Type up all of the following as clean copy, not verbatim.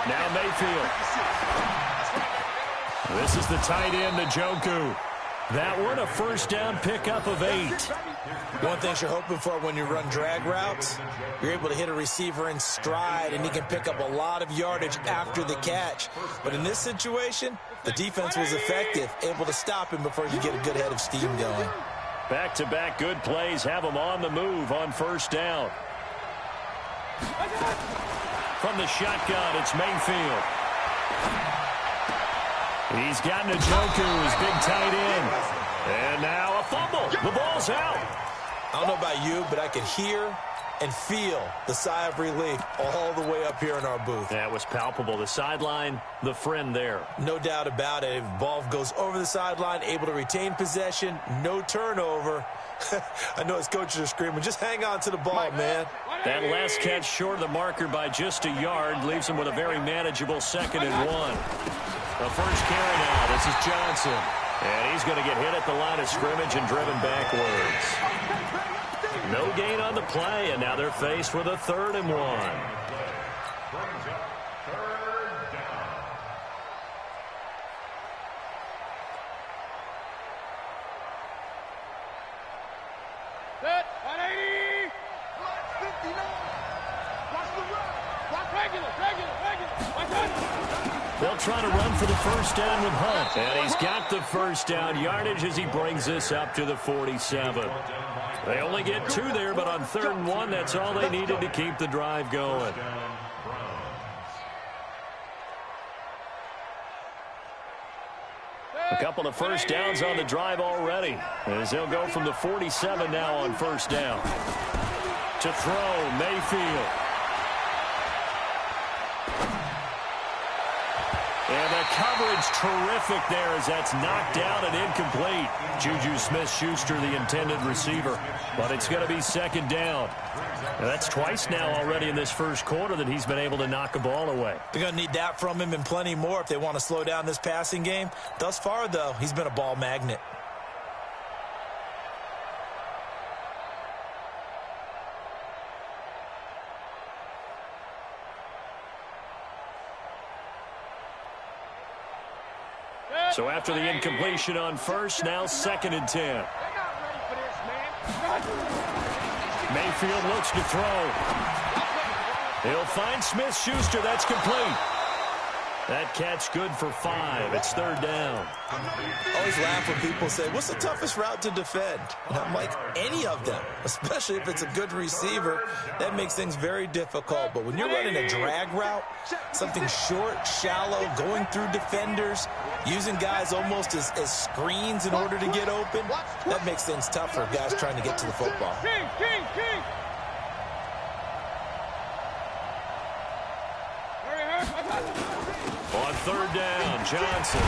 Now Mayfield. This is the tight end, Njoku. That one, a first down pickup of 8. One thing you're hoping for when you run drag routes, you're able to hit a receiver in stride, and he can pick up a lot of yardage after the catch. But in this situation, the defense was effective, able to stop him before he could get a good head of steam going. Back-to-back good plays have him on the move on first down. From the shotgun, it's Mayfield. He's got Njoku, his big tight end. And now a fumble. The ball's out. I don't know about you, but I could hear and feel the sigh of relief all the way up here in our booth. That was palpable. The sideline, the friend there. No doubt about it. If the ball goes over the sideline, able to retain possession, no turnover. I know his coaches are screaming, just hang on to the ball, man. That last catch short of the marker by just a yard leaves him with a very manageable 2nd and 1. The first carry now. This is Johnson. And he's going to get hit at the line of scrimmage and driven backwards. No gain on the play, and now they're faced with a 3rd and 1. Set, 180. 59. Watch the run. Watch regular. They'll try to run for the first down with Hunt. And he's got the first down yardage as he brings this up to the 47. They only get 2 there, but on 3rd and 1, that's all they needed to keep the drive going. A couple of first downs on the drive already, as they'll go from the 47 now on first down. To throw, Mayfield. And the coverage terrific there as that's knocked down and incomplete. Juju Smith-Schuster, the intended receiver. But it's going to be 2nd down. And that's twice now already in this first quarter that he's been able to knock a ball away. They're going to need that from him and plenty more if they want to slow down this passing game. Thus far, though, he's been a ball magnet. So after the incompletion on first, now 2nd and 10. Mayfield looks to throw. He'll find Smith-Schuster. That's complete. That catch good for 5. It's 3rd down. I always laugh when people say, what's the toughest route to defend? And I'm like, any of them, especially if it's a good receiver. That makes things very difficult. But when you're running a drag route, something short, shallow, going through defenders, using guys almost as screens in order to get open, that makes things tough for guys trying to get to the football. On 3rd down, Johnson.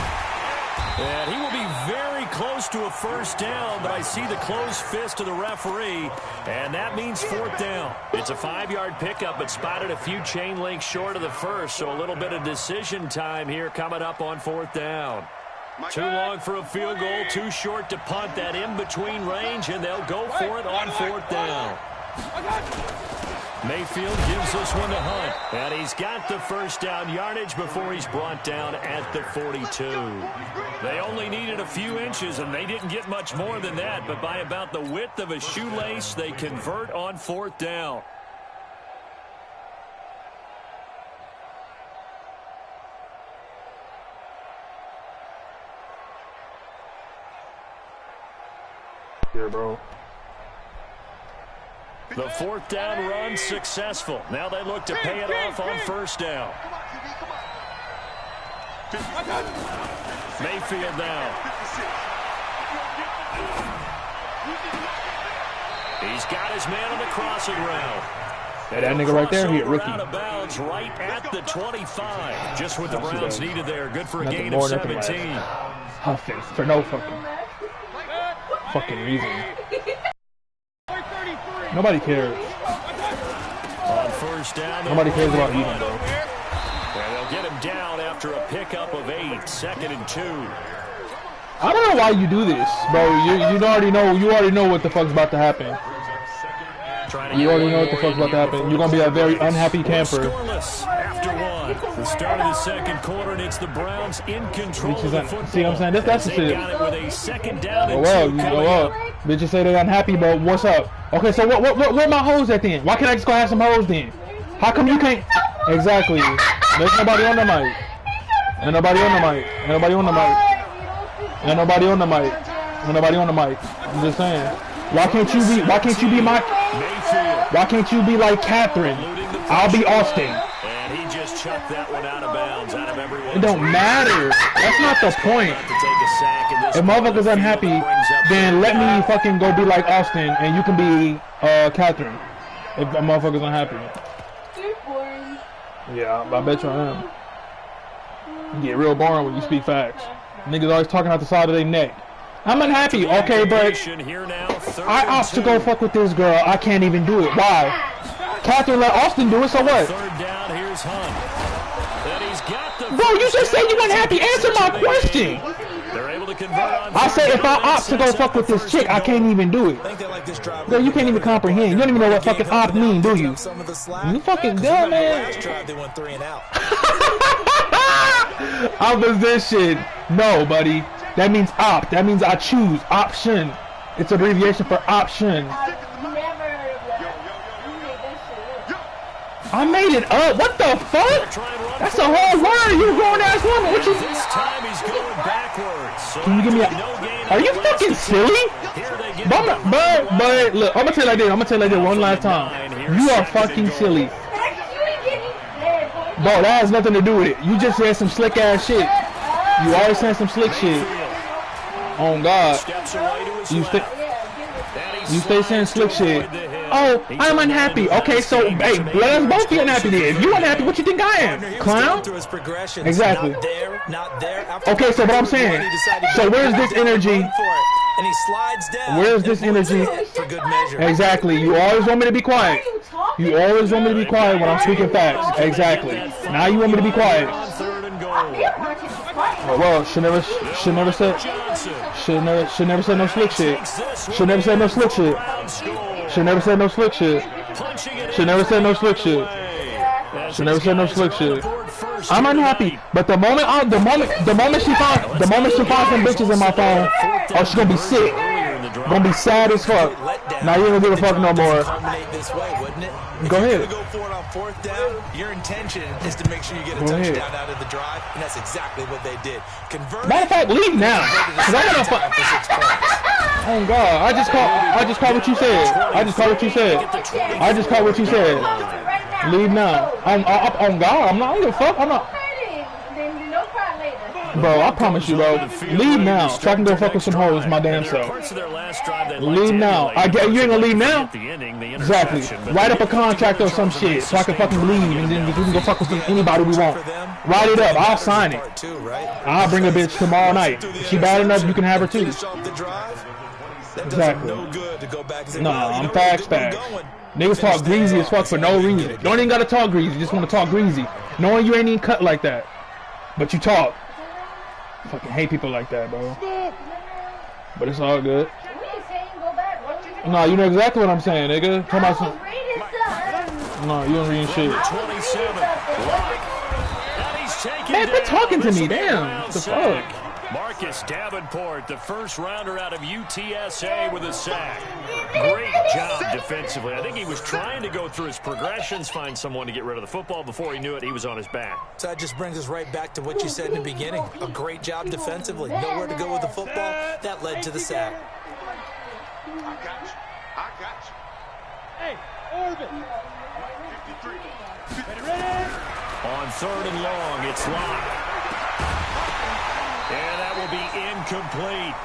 And he will be very close to a first down, but I see the closed fist of the referee, and that means 4th down. It's a 5-yard pickup, but spotted a few chain links short of the first, so a little bit of decision time here coming up on 4th down. Too long for a field goal, too short to punt. That in-between range, and they'll go for it on 4th down. Mayfield gives this one to Hunt, and he's got the first down yardage before he's brought down at the 42. They only needed a few inches, and they didn't get much more than that, but by about the width of a shoelace, they convert on 4th down. Here, bro. The 4th down run successful. Now they look to pay it off on first down. Mayfield now. He's got his man on the crossing route. That nigga right there, he a rookie. Out of bounds right at the 25. Just what the Browns needed there. Good for a Nothing gain more, of nothing 17. less. Offense for no fucking reason. Nobody cares. On first down, Nobody cares about Eden, bro. And they'll get him down after a pickup of 8. 2nd and 2. I don't know why you do this, bro. You already know what the fuck's about to happen. You already know what the fuck's about to happen. You're gonna be a very unhappy camper. after one. The start of the second quarter, and it's the Browns in control of the football. See what I'm saying? That's the shit. Got it with a second down and well, two coming up. Bitches say they're unhappy, but what's up? Okay, so where my hoes at then? Why can't I just go have some hoes then? How come you can't? Exactly. There's nobody on the mic. Ain't nobody on the mic. Ain't nobody on the mic. Ain't nobody on the mic. Ain't nobody on the mic. I'm just saying. Why can't you be my? Why can't you be like Catherine? I'll be Austin. And he just chucked that one out of bounds. Out of everyone. It don't matter. That's not the point. If motherfuckers unhappy, then let me fucking go be like Austin, and you can be Catherine. If a motherfucker's unhappy. Yeah, I bet you I am. You get real boring when you speak facts. Niggas always talking out the side of their neck. I'm unhappy. Okay, but I opt to go fuck with this girl. I can't even do it. Why? Catherine let Austin do it, so what? Third down, here's Hunt. And he's got the Bro, you just said you unhappy. Answer my question. They're able to convert on I said if I opt to go fuck with this chick, I can't even do it. Girl, you can't even comprehend. You don't even know what fucking opt mean, do you? You fucking dumb, man. Opposition. No, buddy. That means opt. That means I choose. Option. It's abbreviation for option. I made it up. What the fuck? That's a whole word. You grown ass woman. What you? This time he's going backwards. So Can you give me a? Are you fucking silly? But look, I'm gonna tell you like this. I'm gonna tell you like this one last time. You are fucking silly. Bro, that has nothing to do with it. You just said some slick ass shit. You always saying some slick shit. Oh God. You stay saying slick shit. Oh, I'm unhappy. Okay, so hey, let us both be unhappy then. If you unhappy, what you think I am? Clown? Exactly. Okay, so what I'm saying. So where's this energy? Where's this energy? Exactly. You always want me to be quiet. You always want me to be quiet when I'm speaking facts. Exactly. Now you want me to be quiet. Well, should never said no slick shit. Should never said no slick shit. Should never said no slick shit. Should never said no slick shit. Should never said no slick shit. I'm unhappy, but the moment she finds some bitches in my phone, oh, she's gonna be sick. Gonna be sad as fuck. Now you don't give a fuck no more. Go ahead. Fourth down, your intention is to make sure you get a touchdown out of the drive, and that's exactly what they did. Matter of fact, leave now. Cause I'm gonna oh God, I just caught what you said. I just caught what you said. Leave now. On God, I'm not gonna fuck. I'm not. Bro, I promise you, bro. Leave now, so I can go fuck with some hoes my damn self. Leave now. You ain't gonna leave now? Exactly. Write up a contract or some shit so I can fucking leave, and then we can go fuck with anybody we want. Write it up. I'll sign it. I'll bring a bitch tomorrow night. If she bad enough, you can have her too. Exactly. Nah, I'm facts. Niggas talk greasy as fuck for no reason. You don't even gotta talk greasy. You just wanna talk greasy. Knowing you ain't even cut like that. But you talk. I fucking hate people like that, bro. But it's all good. No, you know exactly what I'm saying, nigga. Come on, some. No, you don't read shit. Man, quit talking to me, damn. What the fuck? Marcus Davenport, the first rounder out of UTSA with a sack. Great job defensively. I think he was trying to go through his progressions, find someone to get rid of the football. Before he knew it, he was on his back. So that just brings us right back to what you said in the beginning. A great job defensively. Nowhere to go with the football. That led to the sack. I got you. Hey, Orbit. 53. Ready? On third and long, it's locked. And that will be incomplete.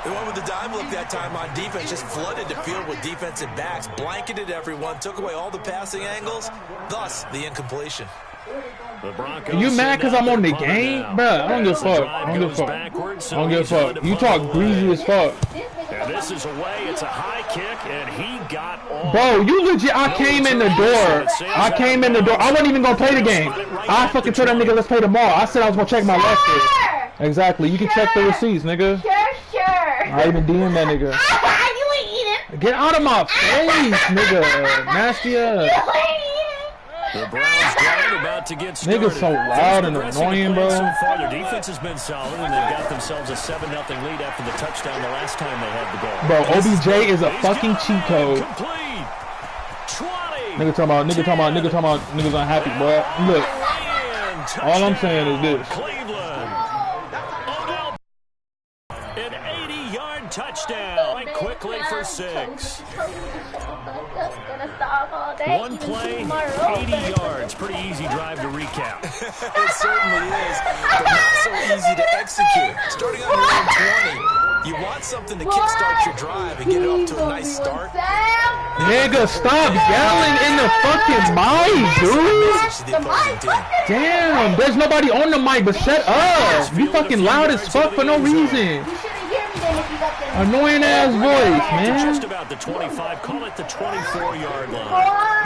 They went with the dime look that time on defense, just flooded the field with defensive backs, blanketed everyone, took away all the passing angles, thus the incompletion. The Broncos. You mad because I'm on the game? Bruh, I don't give a fuck. I don't give a fuck. You talk greasy as fuck. And this is away. It's a high kick, and he got all. Bro, you legit. I came in the door. I wasn't even going to play the game. I fucking told that nigga, let's play tomorrow. I said I was going to check my roster. Exactly. You can check the receipts, nigga. Sure. I even DM that nigga. You ain't eat it. Get out of my face, nigga. Nasty ass. The Browns drive drive about to get started. Niggas so loud and annoying, bro. So far, their defense has been solid, and they've got themselves a 7-0 lead after the touchdown the last time they had the ball. Bro, OBJ is a fucking cheat code. Complete. 20. Niggas talking about niggas unhappy, bro. Look, all I'm saying is this. Cleveland. Odell. An 80-yard touchdown. Right quickly for 6. One play, 80 yards. Pretty easy drive to recap. It certainly is, but not so easy to execute. Starting on your own 20, you want something to kickstart your drive and get it off to a nice start. Nigga, stop yelling in the fucking mic, dude. Damn, there's nobody on the mic, but shut up. You fucking loud as fuck for no reason. Annoying ass voice, man. Just about the 25. Call it the 24-yard line.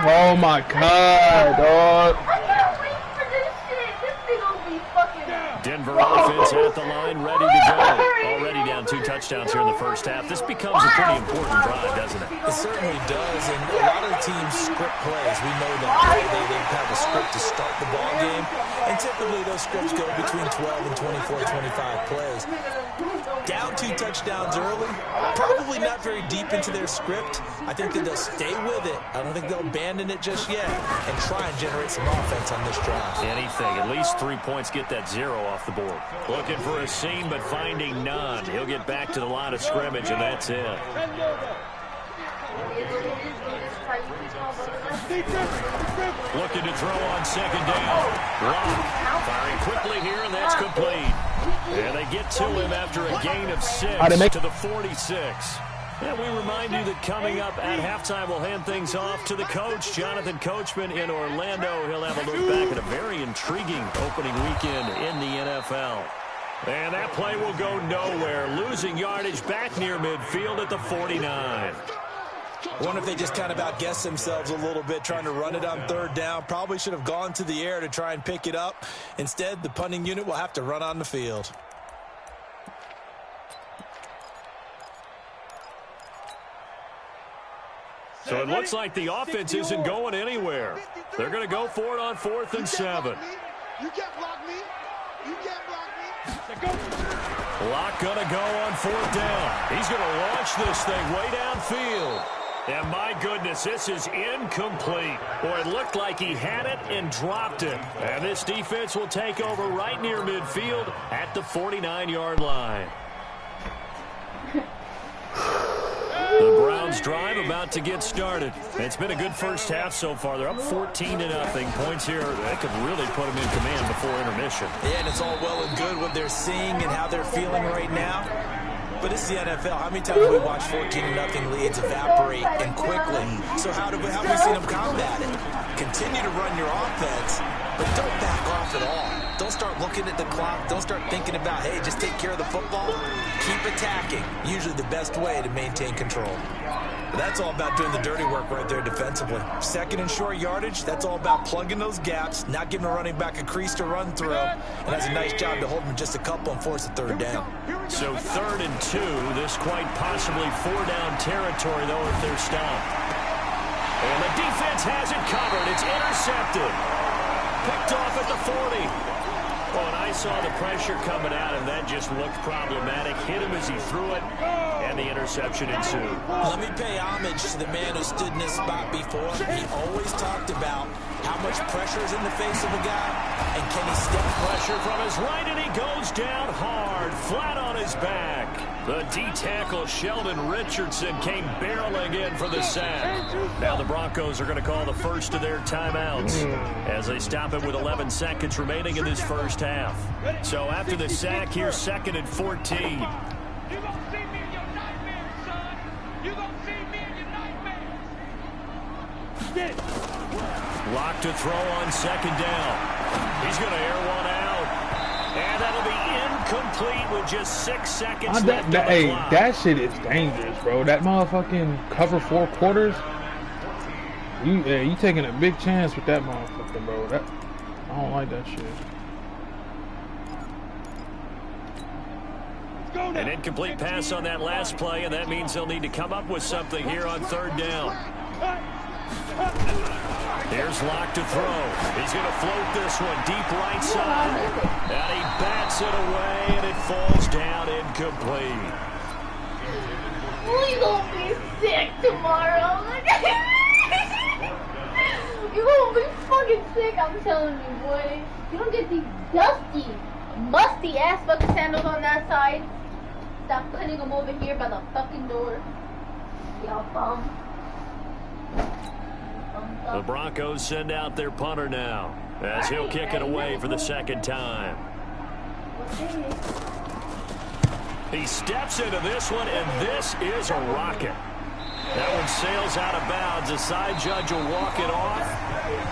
Oh my god, dog. I can't wait for this shit. This thing will be fucking. Denver offense at the line, ready to go. Already down 2 touchdowns here in the first half. This becomes a pretty important drive, doesn't it? It certainly does, and a lot of the teams script plays. We know that they have a script to start the ball game, and typically those scripts go between 12 and 24, 25 plays. Down 2 touchdowns early, probably not very deep into their script. I think that they'll stay with it. I don't think they'll abandon it just yet and try and generate some offense on this drive. Anything, at least 3 points, get that 0 off the board. Looking for a seam, but finding none. He'll get back to the line of scrimmage, and that's it. Looking to throw on second down. Lock. Firing quickly here, and that's complete. And they get to him after a gain of 6 to the 46. And we remind you that coming up at halftime, we'll hand things off to the coach, Jonathan Coachman in Orlando. He'll have a look back at a very intriguing opening weekend in the NFL. And that play will go nowhere, losing yardage back near midfield at the 49. I wonder if they just kind of outguessed themselves a little bit trying to run it on third down. Probably should have gone to the air to try and pick it up. Instead, the punting unit will have to run on the field. So it looks like the offense isn't going anywhere. They're going to go for it on 4th and 7. You can't block me. You can't block me. Lock going to go on 4th down. He's going to launch this thing way downfield. And my goodness, this is incomplete. Boy, it looked like he had it and dropped it. And this defense will take over right near midfield at the 49-yard line. The Browns drive about to get started. It's been a good first half so far. They're up 14-0. Points here, that could really put them in command before intermission. Yeah, and it's all well and good what they're seeing and how they're feeling right now. But it's the NFL. How many times have we watched 14-0 leads evaporate and quickly? So how have we seen them combat it? Continue to run your offense, but don't back off at all. Don't start looking at the clock. Don't start thinking about, hey, just take care of the football. Keep attacking. Usually the best way to maintain control. But that's all about doing the dirty work right there defensively. Second and short yardage, that's all about plugging those gaps, not giving a running back a crease to run through. And that's a nice job to hold them just a couple and force a third down. So 3rd and 2, this quite possibly 4-down territory, though, if they're stopped. And the defense has it covered. It's intercepted. Picked off at the 40. Oh, and I saw the pressure coming at him. That just looked problematic. Hit him as he threw it, and the interception ensued. Let me pay homage to the man who stood in this spot before. He always talked about how much pressure is in the face of a guy, and can he step pressure from his right, and he goes down hard, flat on his back. The D-tackle, Sheldon Richardson, came barreling in for the sack. Now the Broncos are going to call the first of their timeouts as they stop it with 11 seconds remaining in this first half. So after the sack, here's 2nd and 14. You're going to see me in your nightmares, son. You're going to see me in your nightmares. Lock to throw on 2nd down. He's going to air one out. And that'll be incomplete with just 6 seconds left on the clock. That shit is dangerous, bro. That motherfucking cover 4 quarters. You taking a big chance with that motherfucker, bro. I don't like that shit. An incomplete pass on that last play, and that means they'll need to come up with something here on 3rd down. Here's Locke to throw. He's going to float this one deep right side. And he bats it away, and it falls down incomplete. You're going to be sick tomorrow. You're going to be fucking sick, I'm telling you, boy. You don't get these dusty, musty-ass fucking sandals on that side. Stop putting them over here by the fucking door. Y'all bum. The Broncos send out their punter now, as he'll kick it away for the second time. He steps into this one, and this is a rocket. That one sails out of bounds. The side judge will walk it off,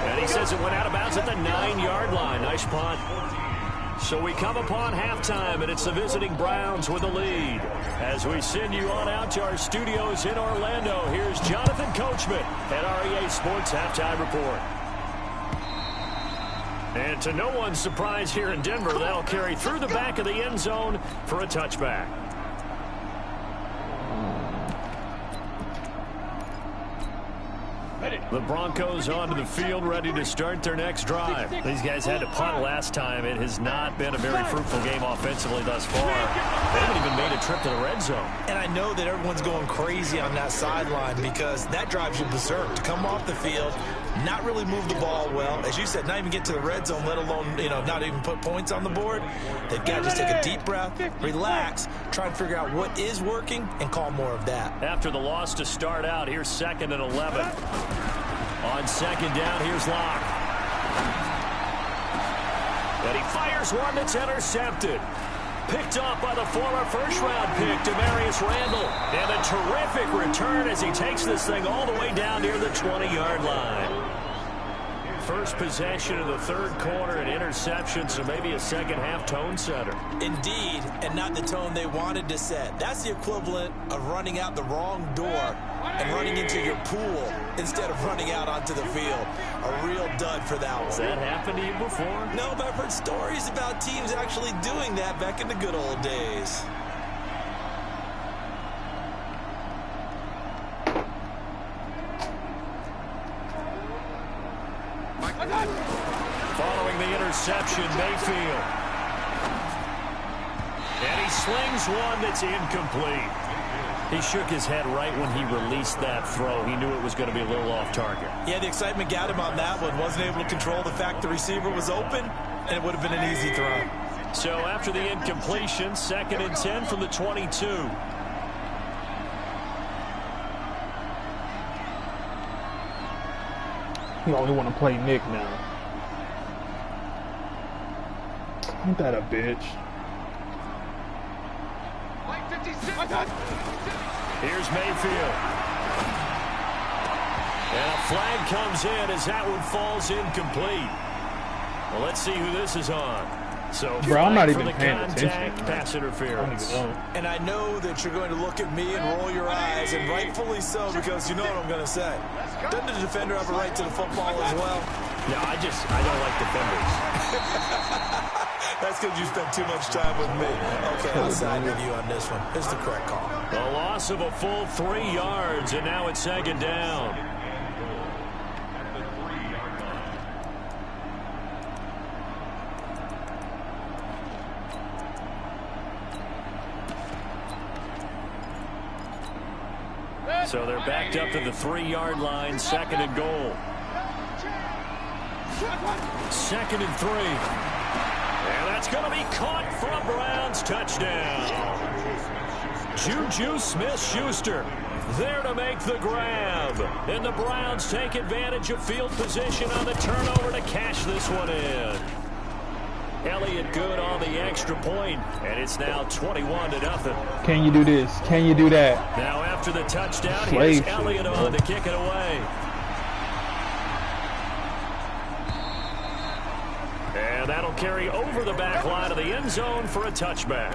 and he says it went out of bounds at the 9-yard line. Nice punt. So we come upon halftime, and it's the visiting Browns with the lead. As we send you on out to our studios in Orlando, here's Jonathan Coachman at REA Sports Halftime Report. And to no one's surprise here in Denver, that'll carry through the back of the end zone for a touchback. The Broncos onto the field, ready to start their next drive. These guys had to punt last time. It has not been a very fruitful game offensively thus far. They haven't even made a trip to the red zone. And I know that everyone's going crazy on that sideline because that drives you berserk. To come off the field, not really move the ball well. As you said, not even get to the red zone, let alone, not even put points on the board. They've got to just take a deep breath, relax, try and figure out what is working, and call more of that. After the loss to start out, here's 2nd and 11. On second down, here's Locke. And he fires one that's intercepted. Picked off by the former first-round pick, Demarius Randall. And a terrific return as he takes this thing all the way down near the 20-yard line. First possession of the third quarter, an interception, so maybe a second-half tone setter. Indeed, and not the tone they wanted to set. That's the equivalent of running out the wrong door and running into your pool instead of running out onto the field. A real dud for that one. Has that happened to you before? No, but I've heard stories about teams actually doing that back in the good old days. Following the interception, Mayfield. And he slings one that's incomplete. He shook his head right when he released that throw. He knew it was going to be a little off target. Yeah, the excitement got him on that one. Wasn't able to control the fact the receiver was open, and it would have been an easy throw. So after the incompletion, 2nd and 10 from the 22. You only want to play Nick now. Ain't that a bitch? Here's Mayfield. And a flag comes in as that one falls incomplete. Well, let's see who this is on. So, bro, I'm not even paying attention. Pass interference. And I know that you're going to look at me and roll your eyes, and rightfully so, because you know what I'm going to say. Doesn't the defender have a right to the football as well? No, I don't like defenders. That's because you spent too much time with me. Okay, I'll side with you on this one. It's the correct call. A loss of a full 3 yards, and now it's 2nd down. So they're backed up to the 3-yard line, 2nd and goal. 2nd and 3. And that's going to be caught for a Browns touchdown. Juju Smith-Schuster there to make the grab. And the Browns take advantage of field position on the turnover to cash this one in. Elliott good on the extra point, and it's now 21-0. Can you do this? Can you do that? Now after the touchdown, here's Elliott on to kick it away. And that'll carry over the back line of the end zone for a touchback.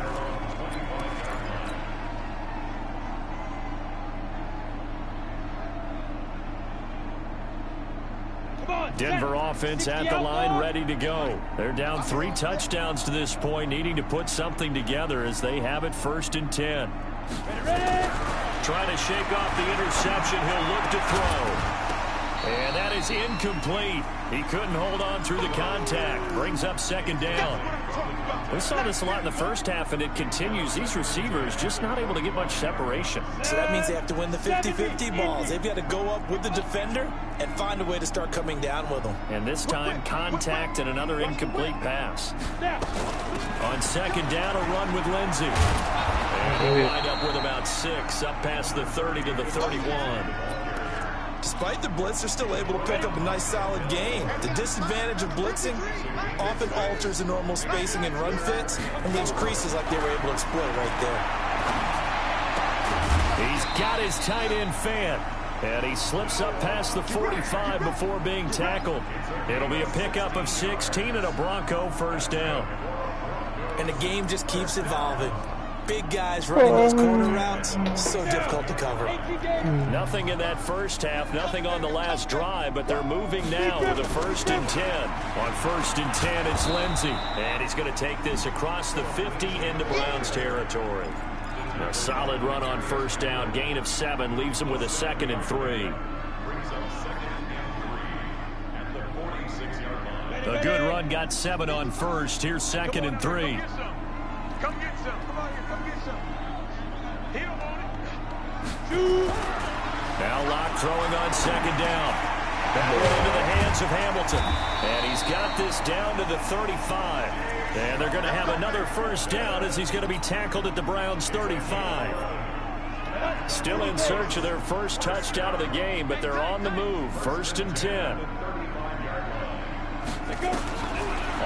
Denver offense at the line, ready to go. They're down 3 touchdowns to this point, needing to put something together as they have it 1st and 10. Trying to shake off the interception. He'll look to throw. And that is incomplete. He couldn't hold on through the contact. Brings up second down. We saw this a lot in the first half, and it continues. These receivers just not able to get much separation. So that means they have to win the 50-50 balls. They've got to go up with the defender and find a way to start coming down with them. And this time, contact and another incomplete pass. On second down, a run with Lindsey. And he'll wind up with about 6, up past the 30 to the 31. Despite the blitz, they're still able to pick up a nice, solid gain. The disadvantage of blitzing often alters the normal spacing and run fits and leaves creases like they were able to exploit right there. He's got his tight end Fant, and he slips up past the 45 before being tackled. It'll be a pickup of 16 and a Bronco first down. And the game just keeps evolving. Big guys running those corner routes, so difficult to cover. Nothing in that first half, nothing on the last drive, but they're moving now with a 1st and 10. On 1st and 10, it's Lindsey, and he's going to take this across the 50 into Browns territory. A solid run on first down, gain of 7, leaves him with a 2nd and 3. A good run, got 7 on first. Here's 2nd and 3. Come get some. Come on here. Come get some. He don't want it. Now Locke throwing on second down. That one into the hands of Hamilton. And he's got this down to the 35. And they're going to have another first down as he's going to be tackled at the Browns' 35. Still in search of their first touchdown of the game, but they're on the move. 1st and 10.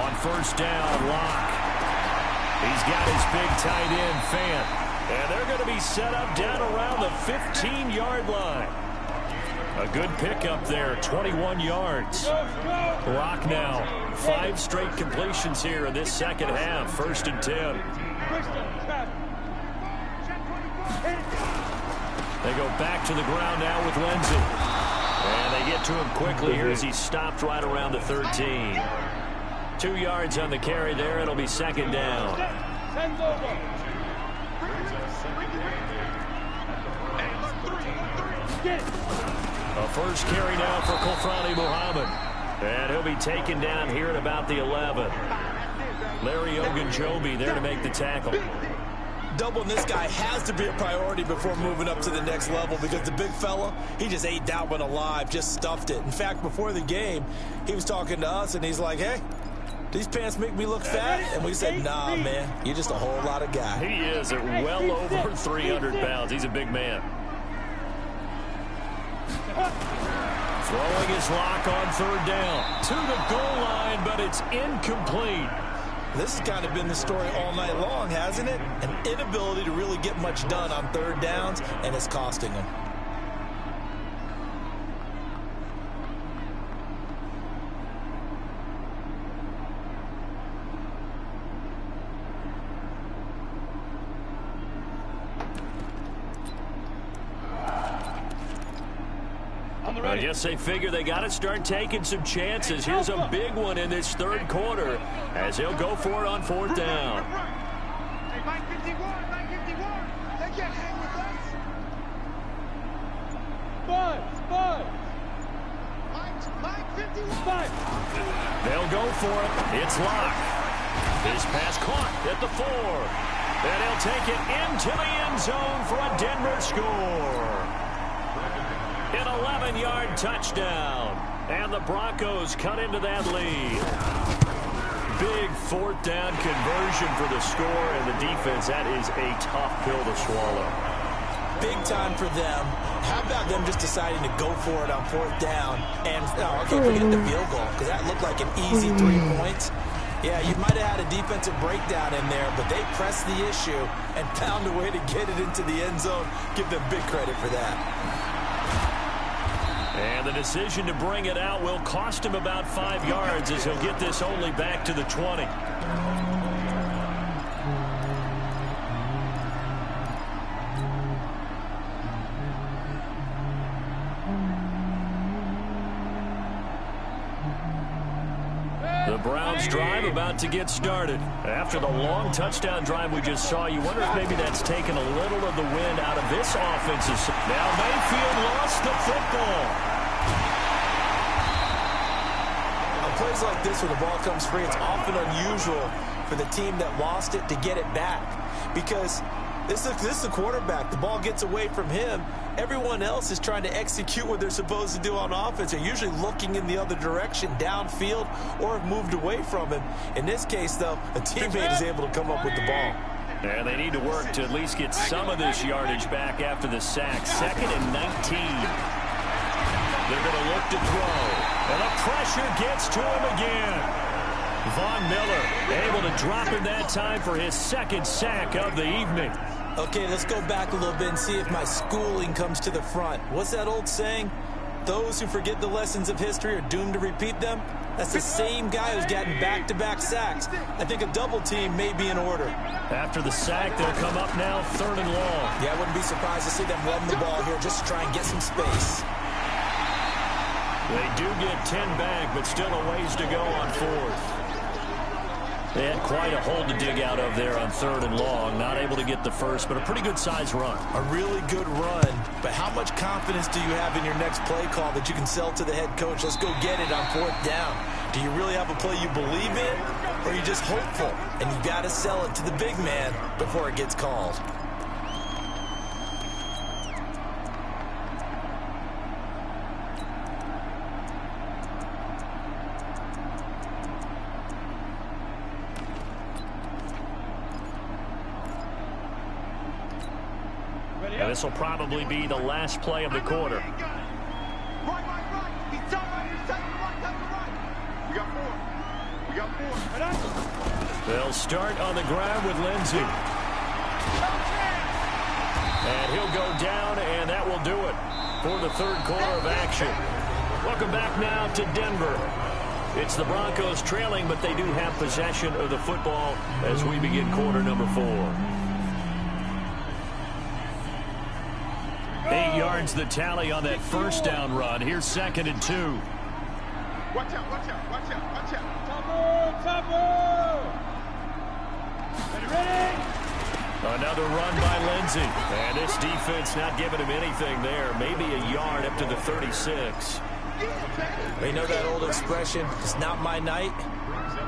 On first down, Locke. He's got his big tight end, Fant. And they're going to be set up down around the 15-yard line. A good pickup there, 21 yards. Locke now, 5 straight completions here in this second half, 1st and 10. They go back to the ground now with Lindsey. And they get to him quickly here as he's stopped right around the 13. 2 yards on the carry there. It'll be second down. A first carry now for Kofrani Muhammad. And he'll be taken down here at about the 11. Larry Ogunjobi there to make the tackle. Doubling this guy has to be a priority before moving up to the next level because the big fella, he just ate that one alive, just stuffed it. In fact, before the game, he was talking to us, and he's like, hey, these pants make me look fat? And we said, nah, man, you're just a whole lot of guy. He is at well over 300 pounds. He's a big man. Throwing his Locke on 3rd down. To the goal line, but it's incomplete. This has kind of been the story all night long, hasn't it? An inability to really get much done on 3rd downs, and it's costing them. I guess they figure they got to start taking some chances. Here's a big one in this 3rd quarter as he'll go for it on 4th down. Hey, Mike 51, Mike 51. They can't hang with us. Mike 51. They'll go for it. It's Locke. His pass caught at the 4. And he'll take it into the end zone for a Denver score. An 11-yard touchdown. And the Broncos cut into that lead. Big 4th down conversion for the score, and the defense, that is a tough pill to swallow. Big time for them. How about them just deciding to go for it on 4th down? And, okay, forget the field goal, because that looked like an easy 3 points. Yeah, you might have had a defensive breakdown in there, but they pressed the issue and found a way to get it into the end zone. Give them big credit for that. And the decision to bring it out will cost him about 5 yards as he'll get this only back to the 20. The Browns drive about to get started. After the long touchdown drive we just saw, you wonder if maybe that's taken a little of the wind out of this offense. Now Mayfield lost the football. plays like this where the ball comes free, it's often unusual for the team that lost it to get it back. Because this is the quarterback. The ball gets away from him. Everyone else is trying to execute what they're supposed to do on offense. They're usually looking in the other direction, downfield, or have moved away from him. In this case, though, a teammate is able to come up with the ball. And they need to work to at least get some of this yardage back after the sack. 2nd and 19. They're going to look to throw. And the pressure gets to him again. Von Miller able to drop him that time for his 2nd sack of the evening. Okay, let's go back a little bit and see if my schooling comes to the front. What's that old saying? Those who forget the lessons of history are doomed to repeat them. That's the same guy who's gotten back-to-back sacks. I think a double team may be in order. After the sack, they'll come up now 3rd and long. Yeah, I wouldn't be surprised to see them run the ball here just to try and get some space. They do get 10 back, but still a ways to go on 4th. They had quite a hole to dig out of there on 3rd and long. Not able to get the first, but a pretty good-sized run. A really good run, but how much confidence do you have in your next play call that you can sell to the head coach? Let's go get it on 4th down. Do you really have a play you believe in, or are you just hopeful? And you got to sell it to the big man before it gets called. And this will probably be the last play of the quarter. Right. He's right. We got 4. They'll start on the ground with Lindsey. And he'll go down, and that will do it for the 3rd quarter of action. Welcome back now to Denver. It's the Broncos trailing, but they do have possession of the football as we begin quarter number 4. 8 yards the tally on that 1st down run. Here's 2nd and 2. Watch out. Ready? Another run by Lindsey. And this defense not giving him anything there. Maybe a yard up to the 36. You know that old expression, it's not my night?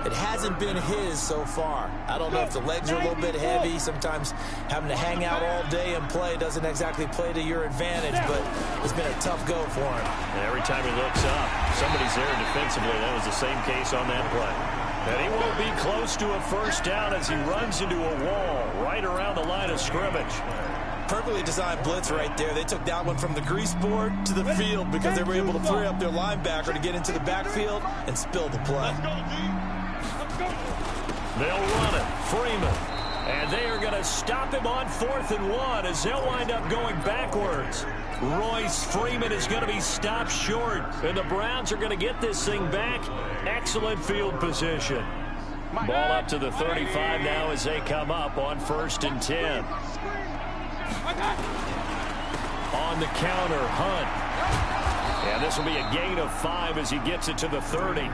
It hasn't been his so far. I don't know if the legs are a little bit heavy. Sometimes having to hang out all day and play doesn't exactly play to your advantage, but it's been a tough go for him. And every time he looks up, somebody's there defensively. That was the same case on that play. And he won't be close to a 1st down as he runs into a wall right around the line of scrimmage. Perfectly designed blitz right there. They took that one from the grease board to the field because they were able to free up their linebacker to get into the backfield and spill the play. They'll run it. Freeman. And they are going to stop him on 4th and 1 as they'll wind up going backwards. Royce Freeman is going to be stopped short. And the Browns are going to get this thing back. Excellent field position. Ball up to the 35 now as they come up on 1st and 10. On the counter, Hunt. And this will be a gain of 5 as he gets it to the 30.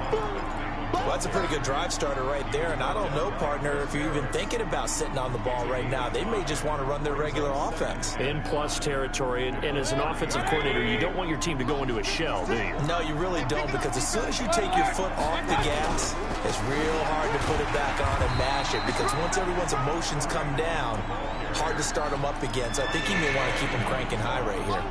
Well, that's a pretty good drive starter right there. And I don't know, partner, if you're even thinking about sitting on the ball right now. They may just want to run their regular offense. In plus territory. And as an offensive coordinator, you don't want your team to go into a shell, do you? No, you really don't, because as soon as you take your foot off the gas, it's real hard to put it back on and mash it, because once everyone's emotions come down, hard to start them up again. So I think you may want to keep them cranking high right here.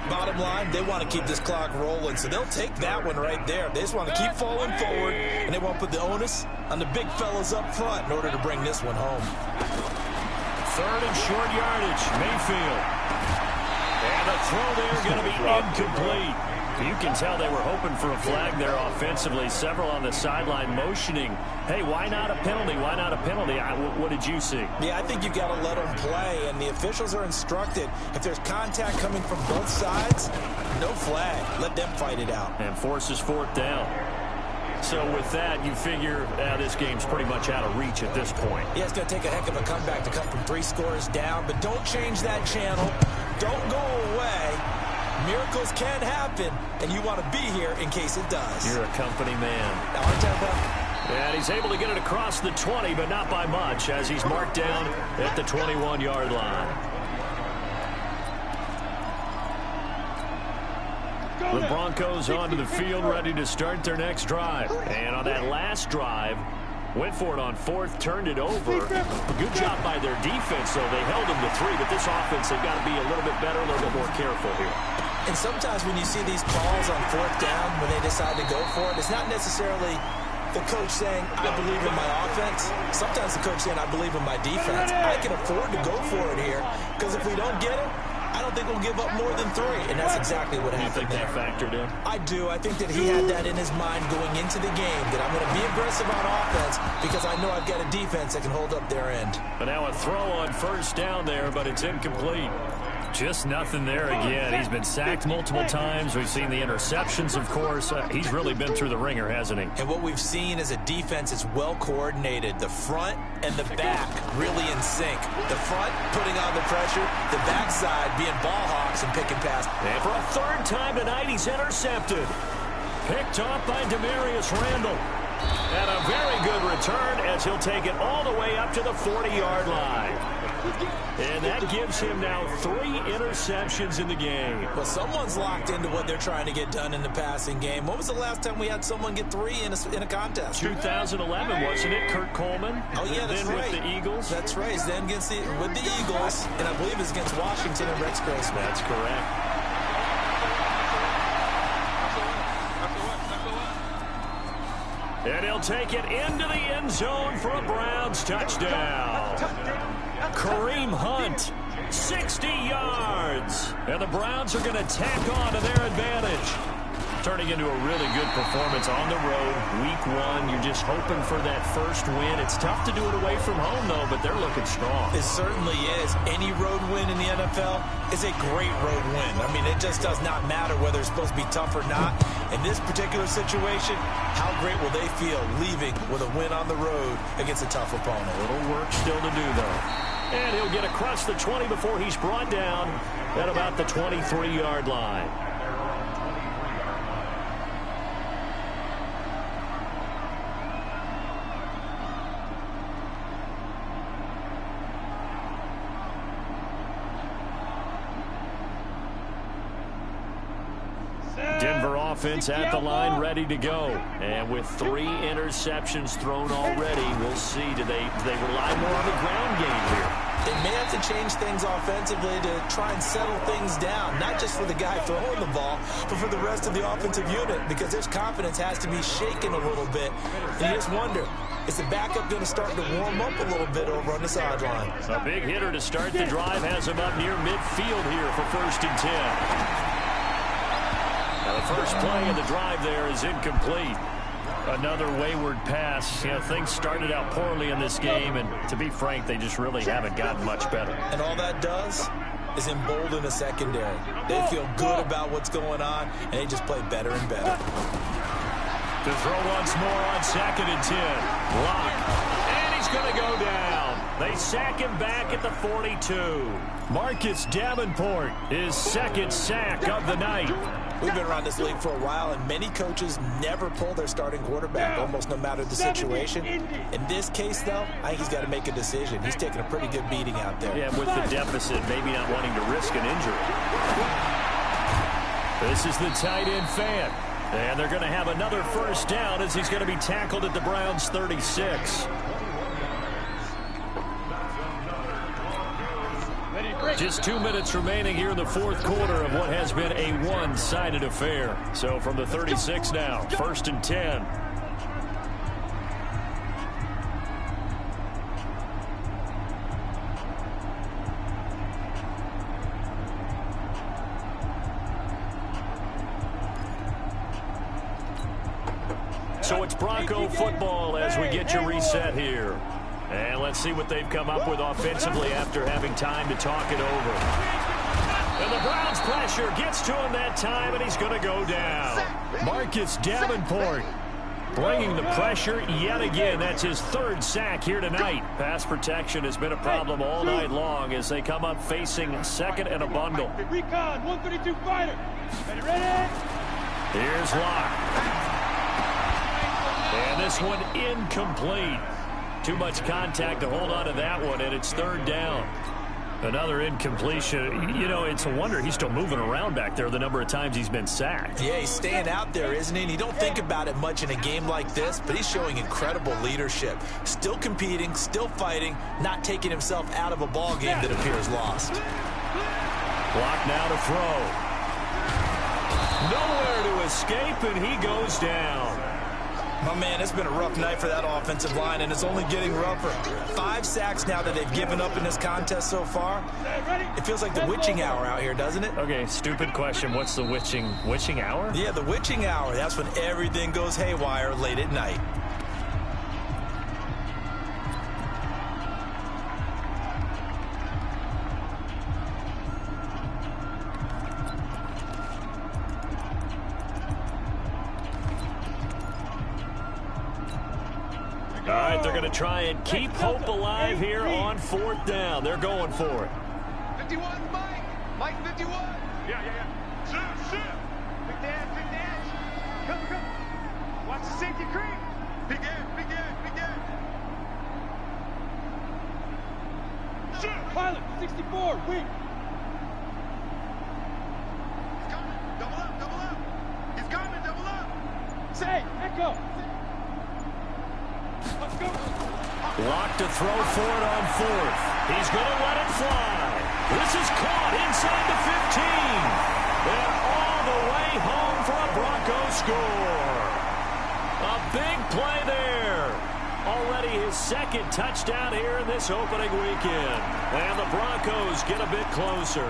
Bottom line, they want to keep this clock rolling, so they'll take that one right there. They just want to keep falling forward, and they want to put the onus on the big fellas up front in order to bring this one home. 3rd and short yardage, Mayfield. And the throw there going to be incomplete. You can tell they were hoping for a flag there offensively. Several on the sideline motioning, hey, why not a penalty? Why not a penalty? What did you see? Yeah, I think you got to let them play, and the officials are instructed. If there's contact coming from both sides, no flag. Let them fight it out. And forces 4th down. So with that, you figure this game's pretty much out of reach at this point. Yeah, it's going to take a heck of a comeback to come from 3 scores down, but don't change that channel. Don't go away. Miracles can happen, and you want to be here in case it does. You're a company man. And he's able to get it across the 20, but not by much, as he's marked down at the 21-yard line. The Broncos onto the field, ready to start their next drive. And on that last drive, went for it on fourth, turned it over. A good job by their defense, though. They held them to 3, but this offense, they've got to be a little bit better, a little bit more careful here. And sometimes when you see these calls on fourth down, when they decide to go for it, it's not necessarily the coach saying, I believe in my offense. Sometimes the coach saying, I believe in my defense. I can afford to go for it here, because if we don't get it, I don't think we'll give up more than 3, and that's exactly what happened there. You think that factored in? I do. I think that he had that in his mind going into the game, that I'm going to be aggressive on offense because I know I've got a defense that can hold up their end. But now a throw on first down there, but it's incomplete. Just nothing there again. He's been sacked multiple times. We've seen the interceptions, of course. He's really been through the ringer, hasn't he? And what we've seen is a defense that's well coordinated. The front and the back really in sync. The front putting on the pressure, the backside being ball hawks and picking pass. And for a third time tonight, he's intercepted. Picked off by Demarius Randall. And a very good return as he'll take it all the way up to the 40-yard line. And that gives him now 3 interceptions in the game. Well, someone's locked into what they're trying to get done in the passing game. When was the last time we had someone get 3 in a contest? 2011, wasn't it? Kurt Coleman. Oh, yeah, that's then right. With the Eagles. That's right. Then with the Eagles, and I believe it's against Washington and Rex Grossman. That's correct. And he'll take it into the end zone for a Browns touchdown. Kareem Hunt, 60 yards. And the Browns are going to tack on to their advantage. Turning into a really good performance on the road. Week 1, you're just hoping for that first win. It's tough to do it away from home, though, but they're looking strong. It certainly is. Any road win in the NFL is a great road win. I mean, it just does not matter whether it's supposed to be tough or not. In this particular situation, how great will they feel leaving with a win on the road against a tough opponent? A little work still to do, though. And he'll get across the 20 before he's brought down at about the 23-yard line. Offense at the line, ready to go. And with 3 interceptions thrown already, we'll see. Do they rely more on the ground game here? They may have to change things offensively to try and settle things down, not just for the guy throwing the ball, but for the rest of the offensive unit, because their confidence has to be shaken a little bit. And you just wonder, is the backup going to start to warm up a little bit over on the sideline? A big hitter to start the drive has him up near midfield here for 1st and 10. The first play of the drive there is incomplete. Another wayward pass. You know, things started out poorly in this game, and to be frank, they just really haven't gotten much better. And all that does is embolden the secondary. They feel good about what's going on, and they just play better and better. To throw once more on 2nd and 10. Lock. And he's going to go down. They sack him back at the 42. Marcus Davenport, his 2nd sack of the night. We've been around this league for a while, and many coaches never pull their starting quarterback, almost no matter the situation. In this case, though, I think he's got to make a decision. He's taking a pretty good beating out there. Yeah, with the deficit, maybe not wanting to risk an injury. This is the tight end Fant. And they're going to have another first down as he's going to be tackled at the Browns' 36. Just 2 minutes remaining here in the 4th quarter of what has been a one-sided affair. So from the 36 now, 1st and 10. So it's Bronco football as we get you reset here. And let's see what they've come up with offensively after having time to talk it over. And the Browns pressure gets to him that time, and he's going to go down. Marcus Davenport bringing the pressure yet again. That's his 3rd sack here tonight. Pass protection has been a problem all night long as they come up facing 2nd and a bundle. Recon, 132 fighter. Ready? Here's Locke. And this one incomplete. Too much contact to hold on to that one, and it's 3rd down. Another incompletion. You know, it's a wonder he's still moving around back there the number of times he's been sacked. Yeah, he's staying out there, isn't he? And you don't think about it much in a game like this, but he's showing incredible leadership. Still competing, still fighting, not taking himself out of a ball game that appears lost. Block now to throw. Nowhere to escape, and he goes down. My man, it's been a rough night for that offensive line, and it's only getting rougher. 5 sacks now that they've given up in this contest so far. It feels like the witching hour out here, doesn't it? Okay, stupid question. What's the witching hour? Yeah, the witching hour. That's when everything goes haywire late at night. All right, they're going to try and keep hope alive here on 4th down. They're going for it. 51, Mike. Mike 51. Yeah. Shoot. Big dash. Come. Watch the safety creep. Big end. Shoot. Pilot, 64, weak. He's coming. Double up. He's coming, double up. Say, echo. Let's go. Lock to throw for it on 4th. He's going to let it fly. This is caught inside the 15. And all the way home for a Broncos score. A big play there. Already his 2nd touchdown here in this opening weekend. And the Broncos get a bit closer.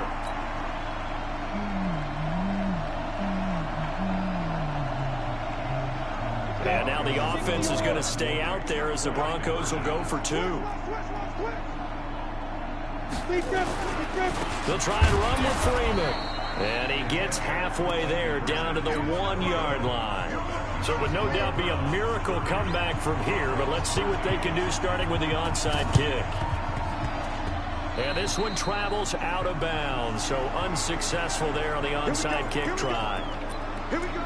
And now the offense is going to stay out there as the Broncos will go for 2. They'll try and run with Freeman. And he gets halfway there down to the 1-yard line. So it would no doubt be a miracle comeback from here, but let's see what they can do starting with the onside kick. And this one travels out of bounds, so unsuccessful there on the onside kick try. Here we go.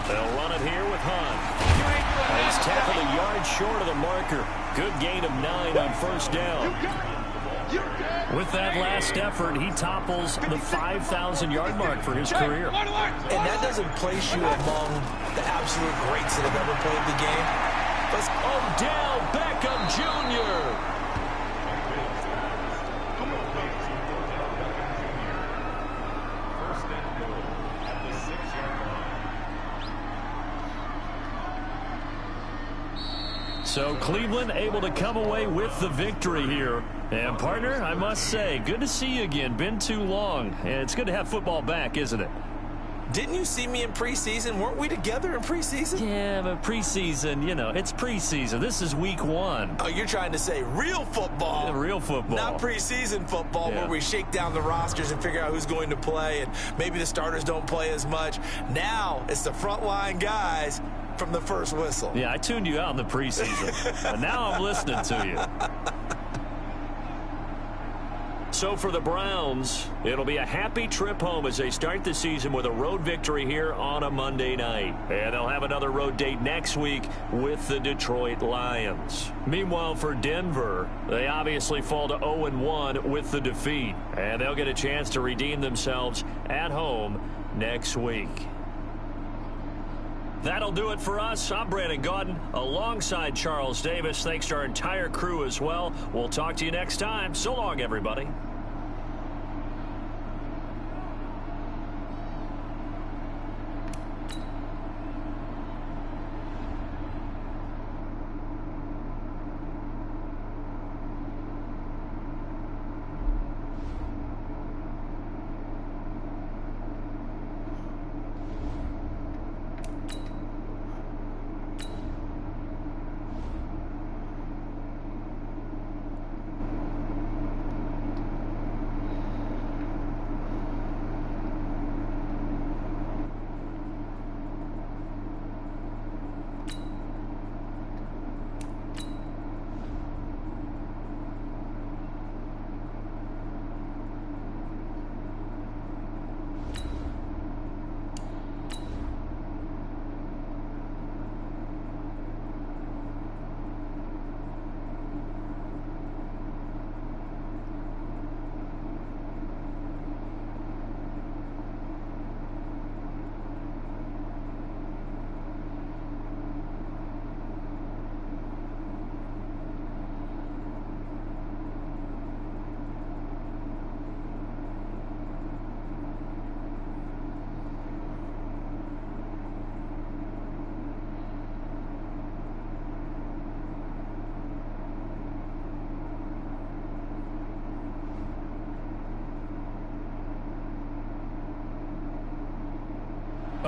They'll run it here with Hunt. He's tackled a yard short of the marker. Good gain of 9 on 1st down. With that last effort, he topples the 5,000-yard mark for his career. And that doesn't place you among the absolute greats that have ever played the game. But Odell Beckham Jr. So Cleveland able to come away with the victory here. And partner, I must say, good to see you again. Been too long. And it's good to have football back, isn't it? didn't you see me in preseason? Weren't we together in preseason? Yeah, but preseason, you know, it's preseason. This is week 1. Oh, you're trying to say real football. Yeah, real football. Not preseason football where we shake down the rosters and figure out who's going to play, and maybe the starters don't play as much. Now it's the frontline guys from the first whistle. Yeah, I tuned you out in the preseason. But now I'm listening to you. So for the Browns, it'll be a happy trip home as they start the season with a road victory here on a Monday night. And they'll have another road date next week with the Detroit Lions. Meanwhile, for Denver, they obviously fall to 0-1 with the defeat. And they'll get a chance to redeem themselves at home next week. That'll do it for us. I'm Brandon Gaudin alongside Charles Davis. Thanks to our entire crew as well. We'll talk to you next time. So long, everybody.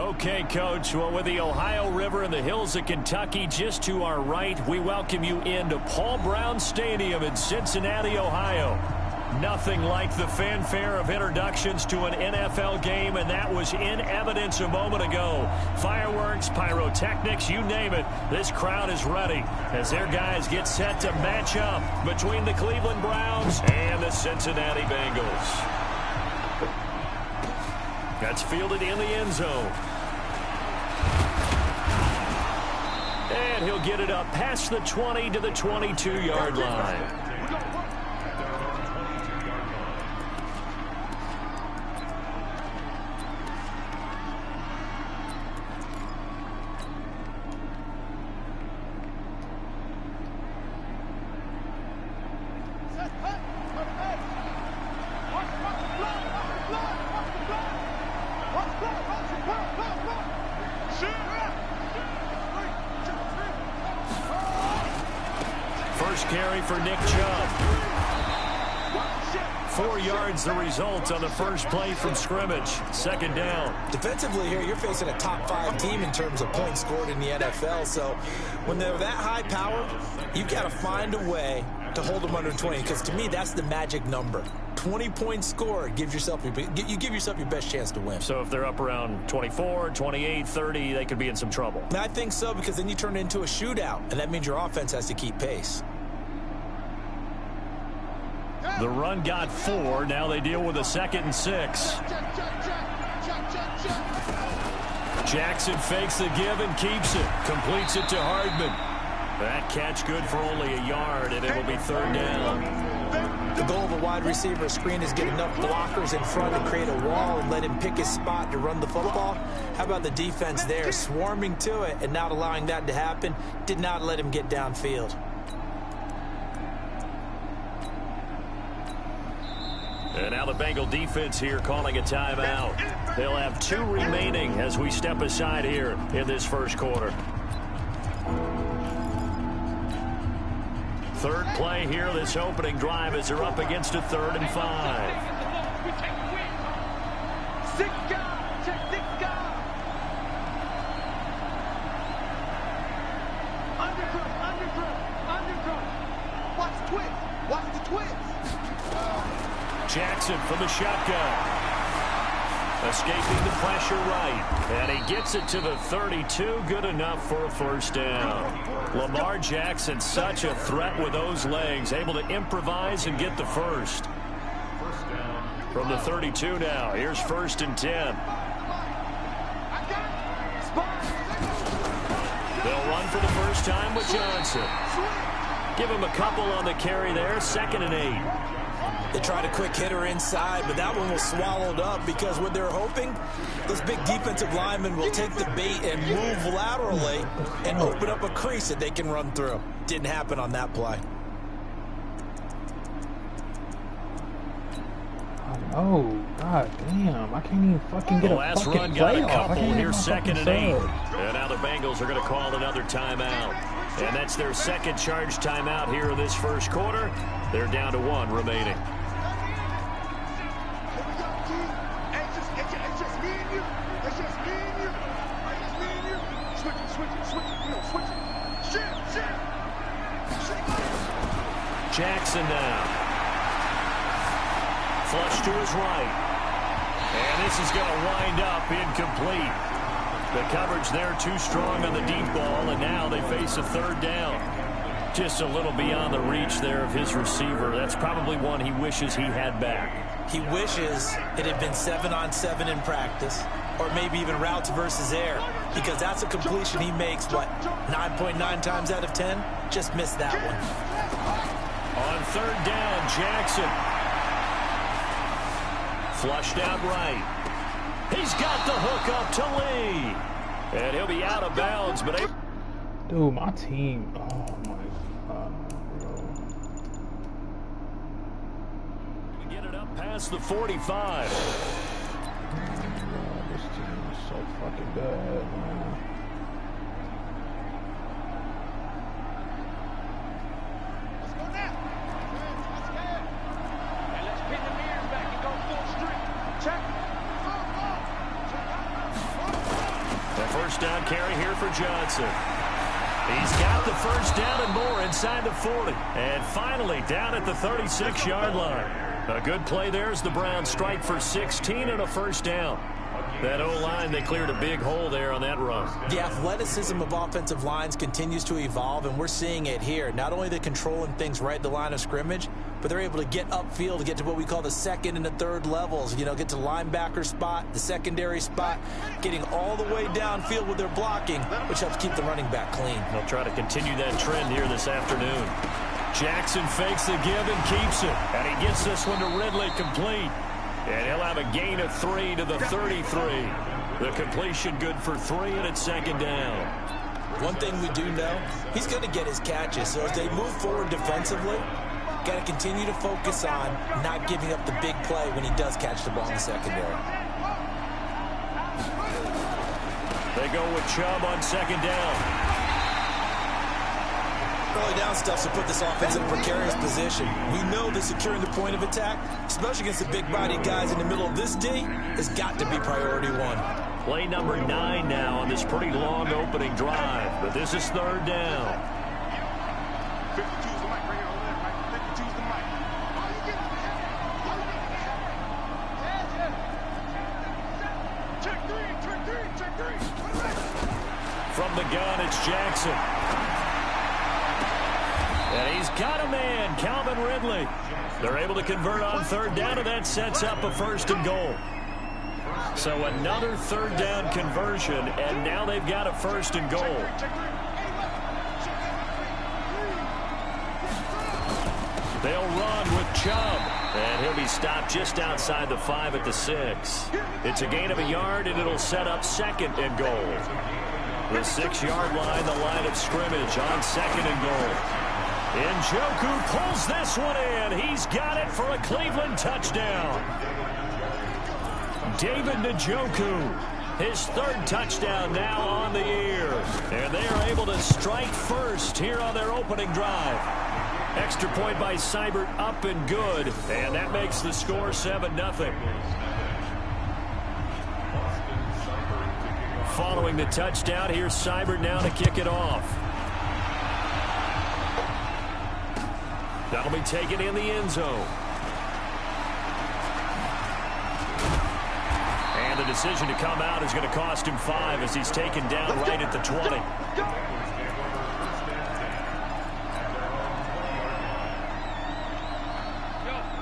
Okay, Coach. Well, with the Ohio River and the hills of Kentucky just to our right, we welcome you into Paul Brown Stadium in Cincinnati, Ohio. Nothing like the fanfare of introductions to an NFL game, and that was in evidence a moment ago. Fireworks, pyrotechnics, you name it. This crowd is ready as their guys get set to match up between the Cleveland Browns and the Cincinnati Bengals. That's fielded in the end zone. And he'll get it up past the 20 to the 22-yard line. First carry for Nick Chubb. 4 yards the result on the first play from scrimmage. Second down. Defensively here, you're facing a top 5 team in terms of points scored in the NFL. So when they're that high power, you got to find a way to hold them under 20. Because to me, that's the magic number. 20 points scored, you give yourself your best chance to win. So if they're up around 24, 28, 30, they could be in some trouble. And I think so, because then you turn it into a shootout, and that means your offense has to keep pace. The run got 4. Now they deal with a 2nd and 6. Jackson fakes the give and keeps it. Completes it to Hardman. That catch good for only a yard, and it'll be third down. The goal of a wide receiver screen is get enough blockers in front to create a wall and let him pick his spot to run the football. How about the defense there, swarming to it and not allowing that to happen? Did not let him get downfield. And now the Bengal defense here calling a timeout. They'll have 2 remaining as we step aside here in this first quarter. Third play here, this opening drive, as they're up against a 3rd and 5. Watch the twist. Jackson from the shotgun. Escaping the pressure right. And he gets it to the 32. Good enough for a first down. Lamar Jackson, such a threat with those legs. Able to improvise and get the first. From the 32 now. Here's 1st and 10. They'll run for the first time with Johnson. Give him a couple on the carry there. 2nd and 8. They tried a quick hitter inside, but that one was swallowed up because what they're hoping, this big defensive lineman will take the bait and move laterally and open up a crease that they can run through. Didn't happen on that play. Oh, god damn. I can't even fucking get a fucking run got play a couple. off. Here's 2nd and 8. And now the Bengals are going to call another timeout. And that's their 2nd charge timeout here in this first quarter. They're down to 1 remaining. Jackson now. Flush to his right. And this is going to wind up incomplete. The coverage there too strong on the deep ball, and now they face a 3rd down. Just a little beyond the reach there of his receiver. That's probably one he wishes he had back. He wishes it had been 7-on-7 in practice, or maybe even routes versus air, because that's a completion he makes, what, 9.9 times out of 10? Just missed that one. On 3rd down, Jackson. Flushed out right. He's got the hook up to Lee. And he'll be out of bounds, but... Dude, my team... Oh, my God, bro. Get it up past the 45. Oh, this team is so fucking bad, man. carry here for Johnson. He's got the first down and more inside the 40. And finally down at the 36-yard line. A good play there as the Browns strike for 16 and a first down. That O-line, they cleared a big hole there on that run. The athleticism of offensive lines continues to evolve, and we're seeing it here. Not only the controlling things right at the line of scrimmage, but they're able to get upfield to get to what we call the second and the third levels. You know, get to linebacker spot, the secondary spot, getting all the way downfield with their blocking, which helps keep the running back clean. They'll try to continue that trend here this afternoon. Jackson fakes the give and keeps it. And he gets this one to Ridley complete. And he'll have a gain of 3 to the 33. The completion good for 3, and it's second down. One thing we do know, he's going to get his catches. So as they move forward defensively, got to continue to focus on not giving up the big play when he does catch the ball in the secondary. They go with Chubb on second down. Early down stuff to put this offense in a precarious position. We know that securing the point of attack, especially against the big-bodied guys in the middle of this D, has got to be priority one. Play number 9 now on this pretty long opening drive, but this is third down. 52's the mic right here on that, right? 52's the mic. Check three. From the gun, it's Jackson. And he's got a man, Calvin Ridley. They're able to convert on third down, and that sets up a first and goal. So another third down conversion, and now they've got a first and goal. They'll run with Chubb, and he'll be stopped just outside the 5 at the 6. It's a gain of a yard, and it'll set up second and goal. The 6-yard line, the line of scrimmage on second and goal. Njoku pulls this one in. He's got it for a Cleveland touchdown. David Njoku, his third touchdown now on the year. And they are able to strike first here on their opening drive. Extra point by Seibert up and good. And that makes the score 7-0. Following the touchdown, here's Seibert now to kick it off. That'll be taken in the end zone. And the decision to come out is going to cost him 5 as he's taken down right at the 20.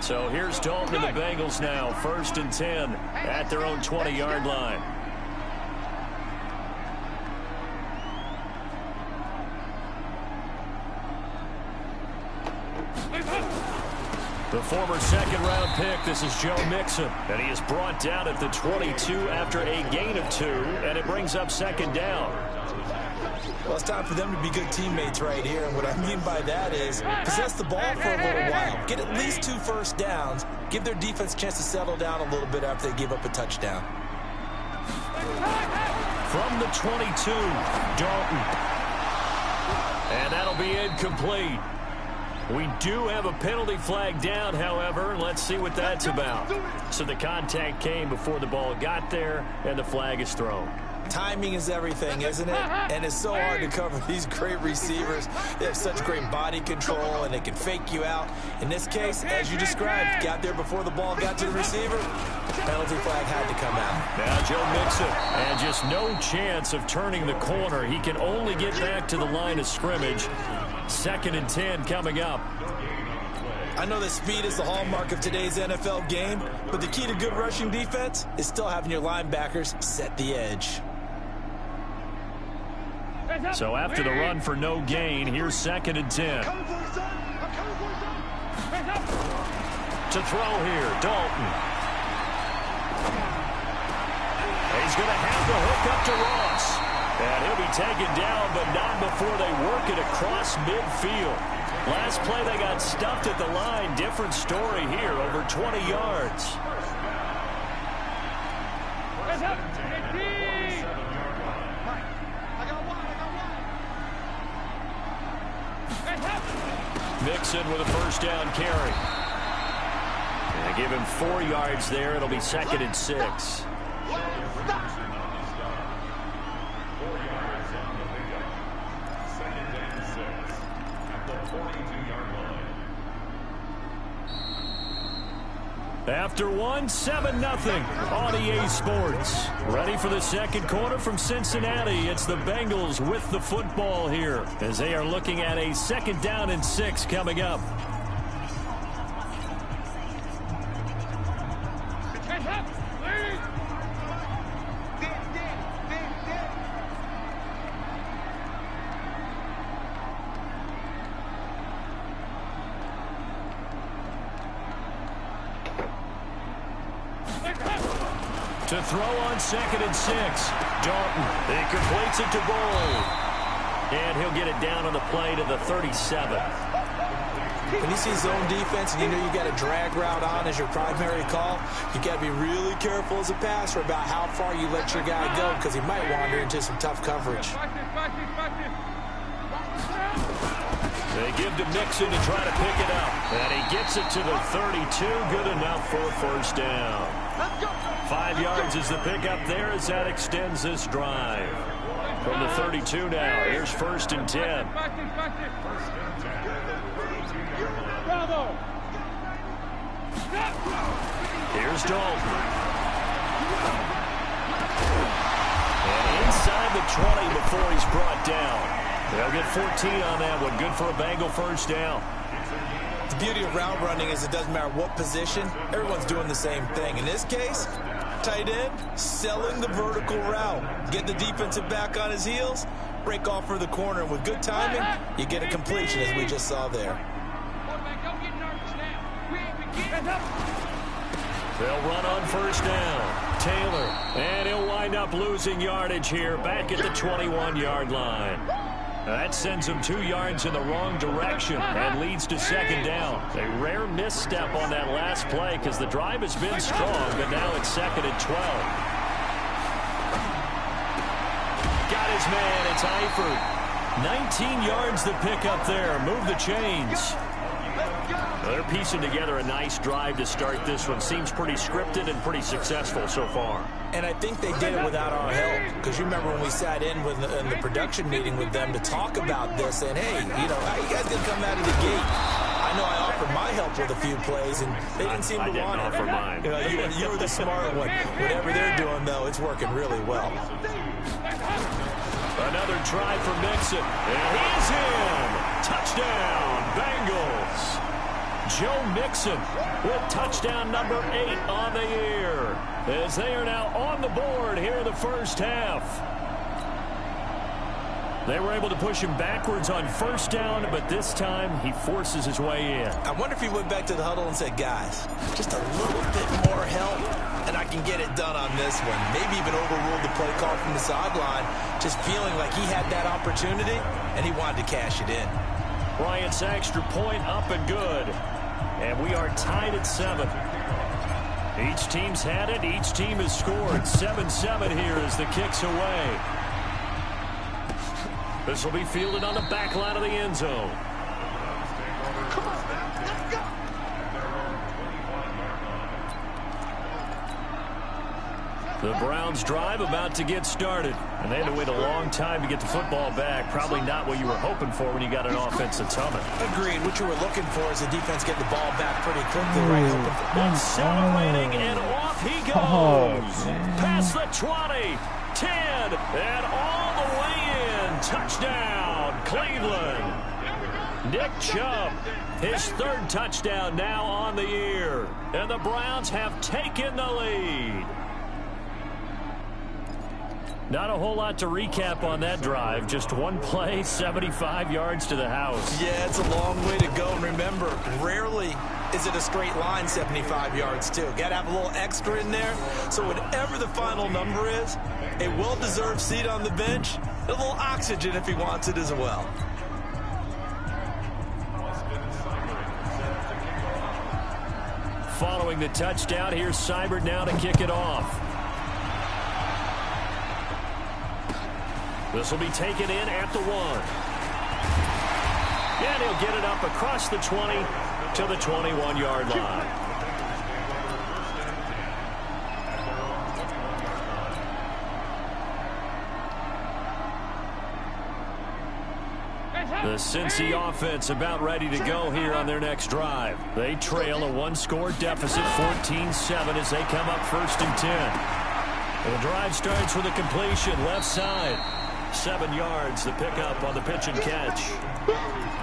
So here's Dalton and the Bengals now, 1st and 10 at their own 20-yard line. The former second-round pick, this is Joe Mixon, and he is brought down at the 22 after a gain of 2, and it brings up second down. Well, it's time for them to be good teammates right here, and what I mean by that is possess the ball for a little while, get at least 2 first downs, give their defense a chance to settle down a little bit after they give up a touchdown. From the 22, Dalton. And that'll be incomplete. We do have a penalty flag down, however. Let's see what that's about. So the contact came before the ball got there, and the flag is thrown. Timing is everything, isn't it? And it's so hard to cover these great receivers. They have such great body control, and they can fake you out. In this case, as you described, got there before the ball got to the receiver. Penalty flag had to come out. Now Joe Mixon, and just no chance of turning the corner. He can only get back to the line of scrimmage. 2nd and 10 coming up. I know that speed is the hallmark of today's NFL game, but the key to good rushing defense is still having your linebackers set the edge. So after the run for no gain, here's 2nd and 10. To throw here, Dalton. He's going to have the hook up to Ross. And he'll be taken down, but not before they work it across midfield. Last play, they got stuffed at the line. Different story here, over 20 yards. Mixon with a first down carry. And they give him 4 yards there. It'll be 2nd and 6. After one, 7-0 on EA Sports. Ready for the second quarter from Cincinnati. It's the Bengals with the football here as they are looking at a 2nd down and 6 coming up. To throw on 2nd and 6. Dalton. He completes it to Gold. And he'll get it down on the play to the 37. When you see zone defense and you know you got a drag route on as your primary call, you got to be really careful as a passer about how far you let your guy go because he might wander into some tough coverage. They give to Mixon to try to pick it up. And he gets it to the 32. Good enough for a 1st down. 5 yards is the pickup there as that extends this drive. From the 32 now, here's 1st and 10. Here's Dalton. And inside the 20 before he's brought down. They'll get 14 on that one. Good for a Bengal 1st down. The beauty of route running is it doesn't matter what position. Everyone's doing the same thing. In this case, tight end, selling the vertical route. Get the defensive back on his heels, break off for the corner. And with good timing, you get a completion as we just saw there. They'll run on 1st down. Taylor, and he'll wind up losing yardage here back at the 21-yard line. That sends him 2 yards in the wrong direction and leads to 2nd down. A rare misstep on that last play because the drive has been strong, but now it's 2nd and 12. Got his man. It's Eifert. 19 yards to pick up there. Move the chains. They're piecing together a nice drive to start this one. Seems pretty scripted and pretty successful so far. And I think they did it without our help. Because you remember when we sat in the production meeting with them to talk about this. And, hey, you know, how you guys didn't come out of the gate? I know I offered my help with a few plays, and they didn't seem to want it. I didn't offer mine. You know, you were the smart one. Whatever they're doing, though, it's working really well. Another try for Mixon. And he's in. Touchdown, Bengals. Joe Mixon with touchdown number 8 on the year. As they are now on the board here in the 1st half. They were able to push him backwards on 1st down, but this time he forces his way in. I wonder if he went back to the huddle and said, guys, just a little bit more help, and I can get it done on this one. Maybe even overruled the play call from the sideline, just feeling like he had that opportunity, and he wanted to cash it in. Bryant's extra point up and good. And we are tied at 7. Each team's had it. Each team has scored. 7-7 here as the kick's away. This will be fielded on the back line of the end zone. Come on, man. Let's go. The Browns drive about to get started. And they had to wait a long time to get the football back. Probably not what you were hoping for when you got an offense that's humming. Agreed. What you were looking for is the defense getting the ball back pretty quickly. Right, celebrating, and off he goes. Past the 20, 10, and all the way in. Touchdown, Cleveland. Nick Chubb, his 3rd touchdown now on the year. And the Browns have taken the lead. Not a whole lot to recap on that drive. Just one play, 75 yards to the house. Yeah, it's a long way to go. And remember, rarely is it a straight line 75 yards, too. Got to have a little extra in there. So whatever the final number is, a well-deserved seat on the bench, a little oxygen if he wants it as well. Following the touchdown, here's Seibert now to kick it off. This will be taken in at the 1. And he'll get it up across the 20 to the 21-yard line. The Cincy offense about ready to go here on their next drive. They trail a one-score deficit, 14-7, as they come up 1st and 10. The drive starts with a completion, left side. 7 yards, the pickup on the pitch and catch.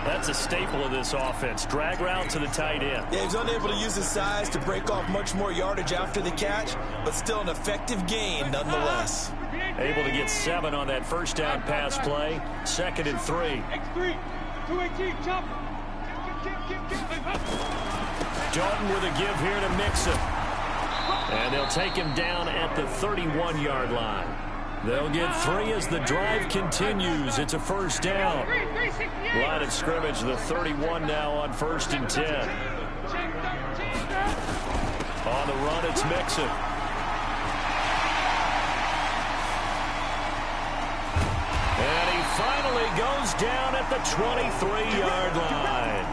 That's a staple of this offense. Drag route to the tight end. Yeah, he's unable to use his size to break off much more yardage after the catch, but still an effective gain nonetheless. Able to get 7 on that first down pass play. 2nd and 3. X3, 218, jump. Dalton with a give here to Mixon. And they'll take him down at the 31-yard line. They'll get 3 as the drive continues. It's a first down. Line of scrimmage, the 31 now on 1st and 10. On the run, it's Mixon. And he finally goes down at the 23-yard line.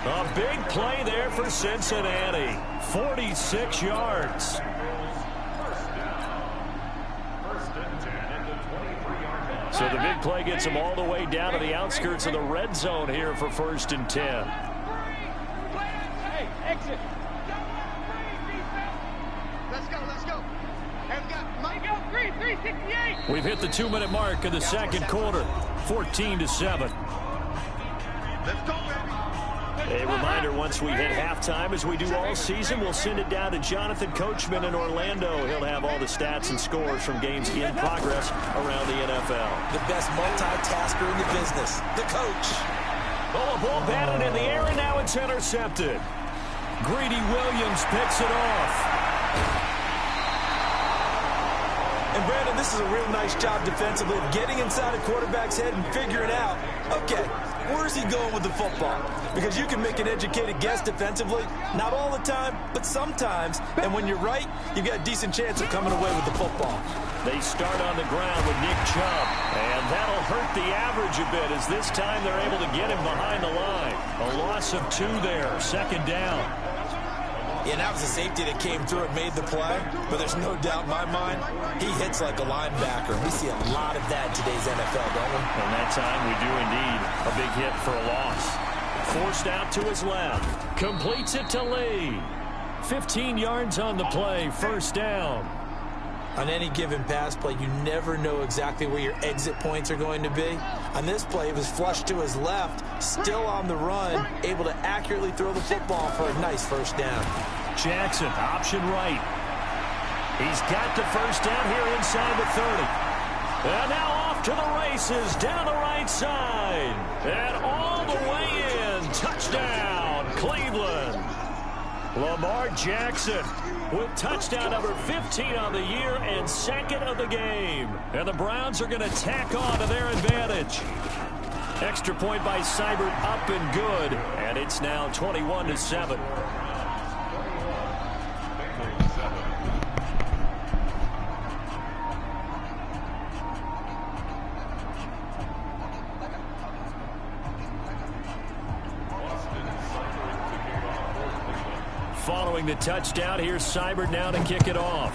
A big play there for Cincinnati. 46 yards. So the big play gets him all the way down to the outskirts of the red zone here for 1st and 10. Hey, exit. Let's go, let's go. And we got Mike out 368. We've hit the 2-minute mark of the second quarter. 14-7. Let's go, baby. A reminder, once we hit halftime, as we do all season, we'll send it down to Jonathan Coachman in Orlando. He'll have all the stats and scores from games in progress around the NFL. The best multitasker in the business, the coach. Oh, a ball batted in the air, and now it's intercepted. Greedy Williams picks it off. And Brandon, this is a real nice job defensively of getting inside a quarterback's head and figuring out, okay, where is he going with the football? Because you can make an educated guess defensively, not all the time, but sometimes. And when you're right, you've got a decent chance of coming away with the football. They start on the ground with Nick Chubb, and that'll hurt the average a bit as this time they're able to get him behind the line. A loss of 2 there, 2nd down. Yeah, that was a safety that came through and made the play, but there's no doubt in my mind, he hits like a linebacker. We see a lot of that in today's NFL, don't we? And that time we do indeed. A big hit for a loss. Forced out to his left. Completes it to Lee. 15 yards on the play, 1st down. On any given pass play, you never know exactly where your exit points are going to be. On this play, it was flushed to his left, still on the run, able to accurately throw the football for a nice 1st down. Jackson, option right. He's got the 1st down here inside the 30. And now off to the races, down the right side. And all the way in. Touchdown, Cleveland. Lamar Jackson with touchdown number 15 on the year and 2nd of the game. And the Browns are going to tack on to their advantage. Extra point by Seibert, up and good. And it's now 21-7. Following the touchdown, here's Seibert now to kick it off.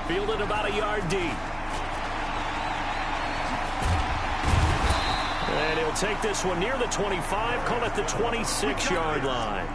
Fielded about a yard deep. And he'll take this one near the 25, call it the 26-yard line.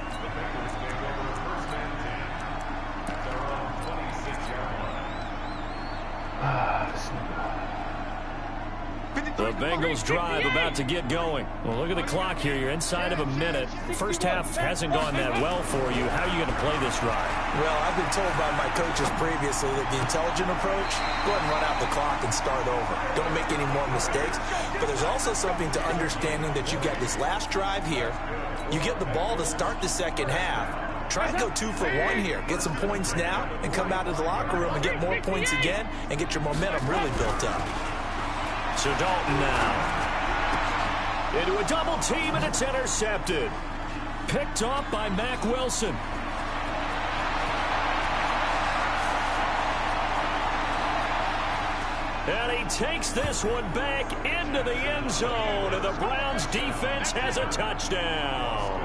The Bengals drive about to get going. Well, look at the clock here. You're inside of a minute. The first half hasn't gone that well for you. How are you going to play this drive? Well, I've been told by my coaches previously that the intelligent approach, go ahead and run out the clock and start over. Don't make any more mistakes. But there's also something to understanding that you get this last drive here. You get the ball to start the second half. Try and go 2 for 1 here. Get some points now and come out of the locker room and get more points again and get your momentum really built up. So Dalton now into a double team, and it's intercepted. Picked off by Mack Wilson. And he takes this one back into the end zone, and the Browns defense has a touchdown.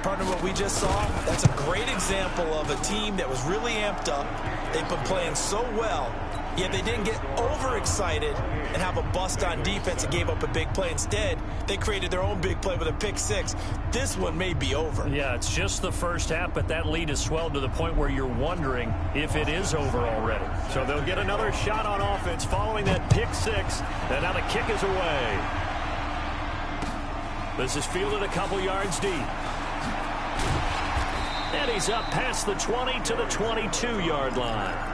Partner, what we just saw, that's a great example of a team that was really amped up. They've been playing so well. Yeah, they didn't get overexcited and have a bust on defense and gave up a big play. Instead, they created their own big play with a pick six. This one may be over. Yeah, it's just the first half, but that lead has swelled to the point where you're wondering if it is over already. So they'll get another shot on offense following that pick six, and now the kick is away. This is fielded a couple yards deep. And he's up past the 20 to the 22-yard line.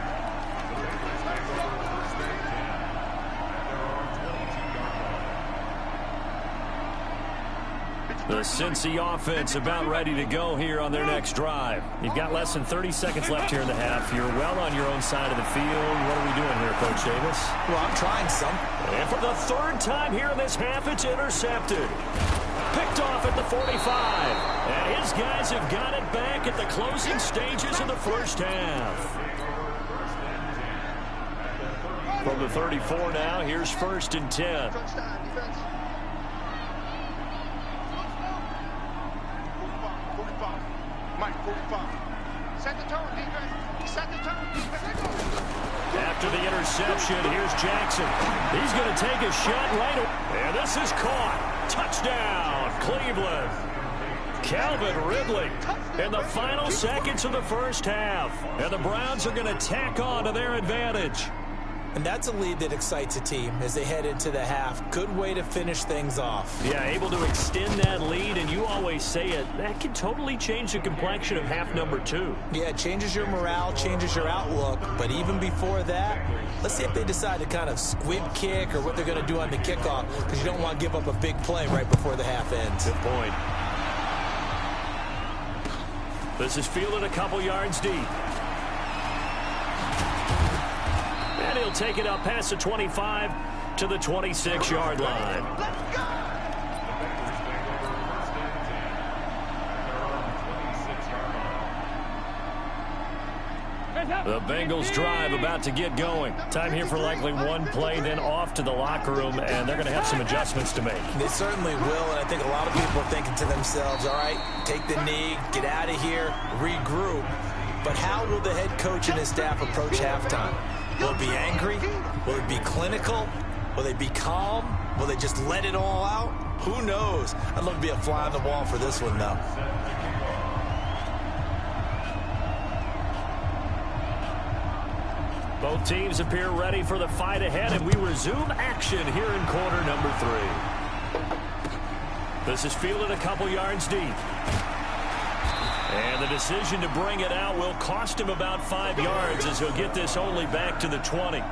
The Cincy offense about ready to go here on their next drive. You've got less than 30 seconds left here in the half. You're well on your own side of the field. What are we doing here, Coach Davis? Well, I'm trying some. And for the third time here in this half, it's intercepted. Picked off at the 45. And his guys have got it back at the closing stages of the first half. From the 34 now, here's 1st and 10. Set the tone, defense. Set the tone, defense. After the interception, here's Jackson. He's going to take a shot right away. And this is caught. Touchdown, Cleveland. Calvin Ridley in the final seconds of the first half. And the Browns are going to tack on to their advantage. And that's a lead that excites a team as they head into the half. Good way to finish things off. Yeah, able to extend that lead, and you always say it, that can totally change the complexion of half number 2. Yeah, it changes your morale, changes your outlook. But even before that, let's see if they decide to kind of squib kick or what they're going to do on the kickoff, because you don't want to give up a big play right before the half ends. Good point. This is fielded a couple yards deep. And he'll take it up past the 25 to the 26-yard line. The Bengals drive about to get going. Time here for likely one play, then off to the locker room, and they're going to have some adjustments to make. They certainly will, and I think a lot of people are thinking to themselves, all right, take the knee, get out of here, regroup. But how will the head coach and his staff approach halftime? Will it be angry? Will it be clinical? Will they be calm? Will they just let it all out? Who knows? I'd love to be a fly on the wall for this one, though. Both teams appear ready for the fight ahead, and we resume action here in quarter number 3. This is fielded a couple yards deep. And the decision to bring it out will cost him about 5 yards as he'll get this only back to the 20.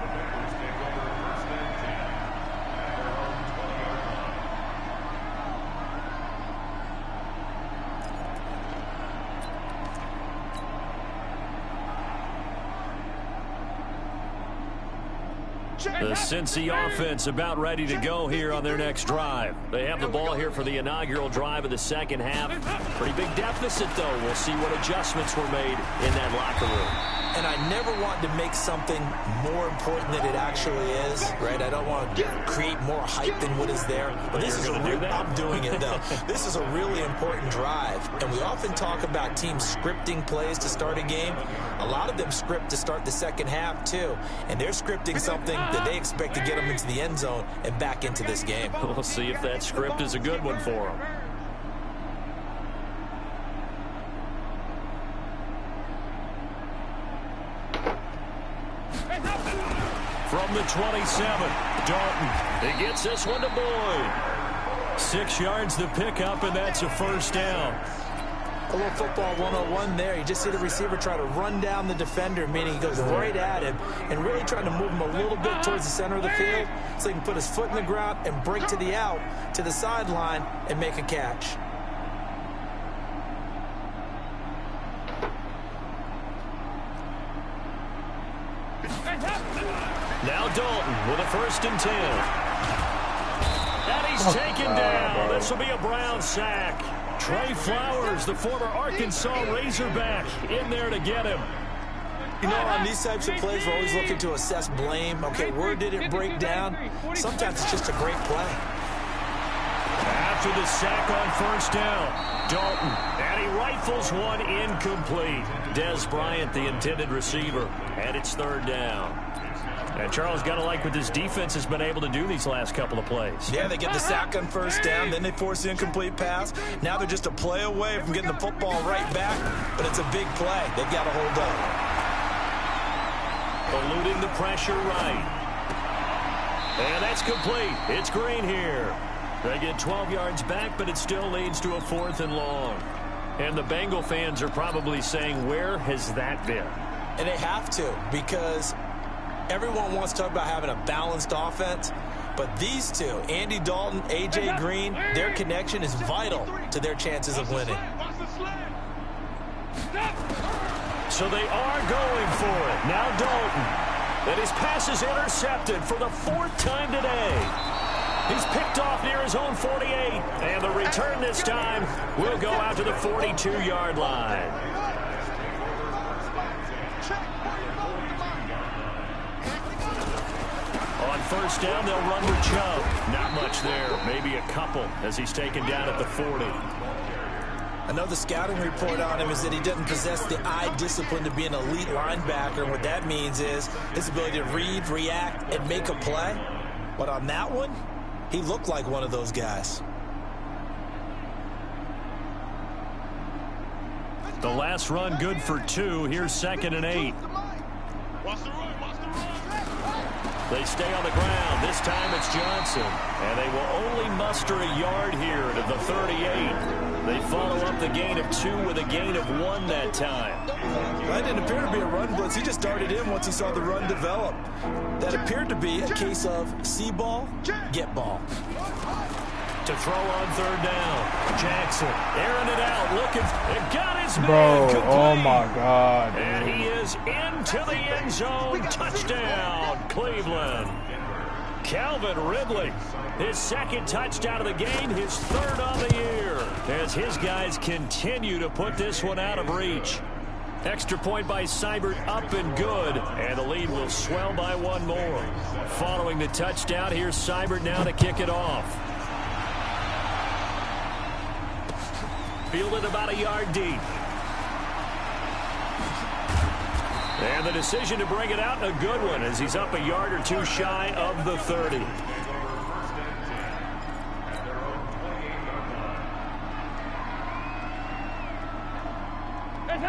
The Cincy offense about ready to go here on their next drive. They have the ball here for the inaugural drive of the second half. Pretty big deficit, though. We'll see what adjustments were made in that locker room. And I never want to make something more important than it actually is, right? I don't want to create more hype than what is there. But this is I'm doing it, though. This is a really important drive. And we often talk about teams scripting plays to start a game. A lot of them script to start the second half, too. And they're scripting something that they expect to get them into the end zone and back into this game. We'll see if that script is a good one for them. From the 27, Dalton. He gets this one to Boyd. 6 yards the pickup, and that's a first down. A little football 101 there. You just see the receiver try to run down the defender, meaning he goes right at him and really trying to move him a little bit towards the center of the field so he can put his foot in the ground and break to the out, to the sideline, and make a catch. Now Dalton with a 1st and 10. And he's taken down. This will be a Brown sack. Trey Flowers, the former Arkansas Razorback, in there to get him. You know, on these types of plays, we're always looking to assess blame. Okay, where did it break down? Sometimes it's just a great play. After the sack on 1st down, Dalton, and he rifles one incomplete. Dez Bryant, the intended receiver, and it's 3rd down. And Charles, got to like what this defense has been able to do these last couple of plays. Yeah, they get the sack on first down, then they force the incomplete pass. Now they're just a play away from getting the football right back, but it's a big play. They've got to hold up. Eluding the pressure right. And that's complete. It's Green here. They get 12 yards back, but it still leads to a 4th and long. And the Bengal fans are probably saying, where has that been? And they have to, because everyone wants to talk about having a balanced offense, but these two, Andy Dalton, A.J. Green, their connection is vital to their chances of winning. So they are going for it. Now Dalton. And his pass is intercepted for the 4th time today. He's picked off near his own 48. And the return this time will go out to the 42-yard line. On first down, they'll run with Chubb. Not much there. Maybe a couple as he's taken down at the 40. I know the scouting report on him is that he doesn't possess the eye discipline to be an elite linebacker. And what that means is his ability to read, react, and make a play. But on that one, he looked like one of those guys. The last run good for 2. Here's 2nd and 8. They stay on the ground. This time it's Johnson. And they will only muster a yard here to the 38. They follow up the gain of 2 with a gain of 1 that time. That didn't appear to be a run blitz. He just darted in once he saw the run develop. That appeared to be a case of see ball, get ball. To throw on 3rd down. Jackson airing it out. Looking. It got his man. Bro, complete. oh my God. And he is into the end zone. Touchdown, Cleveland. Calvin Ridley, his 2nd touchdown of the game, his 3rd on the year, as his guys continue to put this one out of reach. Extra point by Seibert, up and good, and the lead will swell by 1 more. Following the touchdown, here's Seibert now to kick it off. Fielded about a yard deep. And the decision to bring it out, a good one, as he's up a yard or 2 shy of the 30.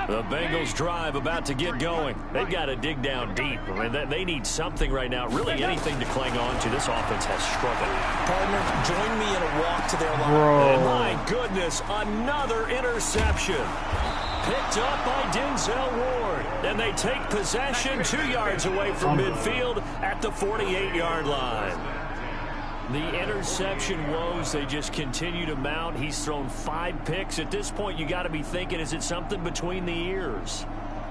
The Bengals drive about to get going. They've got to dig down deep. I mean, they need something right now, really anything to cling on to. This offense has struggled. Partner, join me in a walk to their line. And my goodness, another interception. Picked up by Denzel Ward. And they take possession 2 yards away from midfield at the 48-yard line. The interception woes, they just continue to mount. He's thrown 5 picks. At this point, you got to be thinking, is it something between the ears?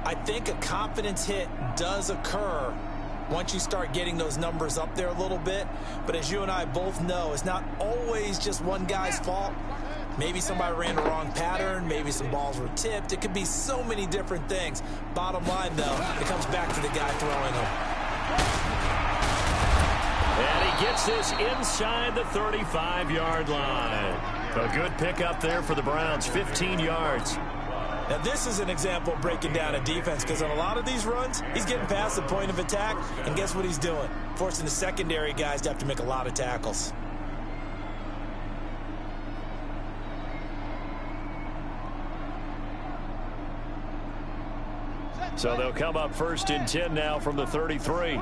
I think a confidence hit does occur once you start getting those numbers up there a little bit. But as you and I both know, it's not always just one guy's fault. Maybe somebody ran the wrong pattern. Maybe some balls were tipped. It could be so many different things. Bottom line, though, it comes back to the guy throwing them. And he gets this inside the 35-yard line. A good pickup there for the Browns, 15 yards. Now, this is an example of breaking down a defense, because on a lot of these runs, he's getting past the point of attack, and guess what he's doing? Forcing the secondary guys to have to make a lot of tackles. So they'll come up 1st and 10 now from the 33.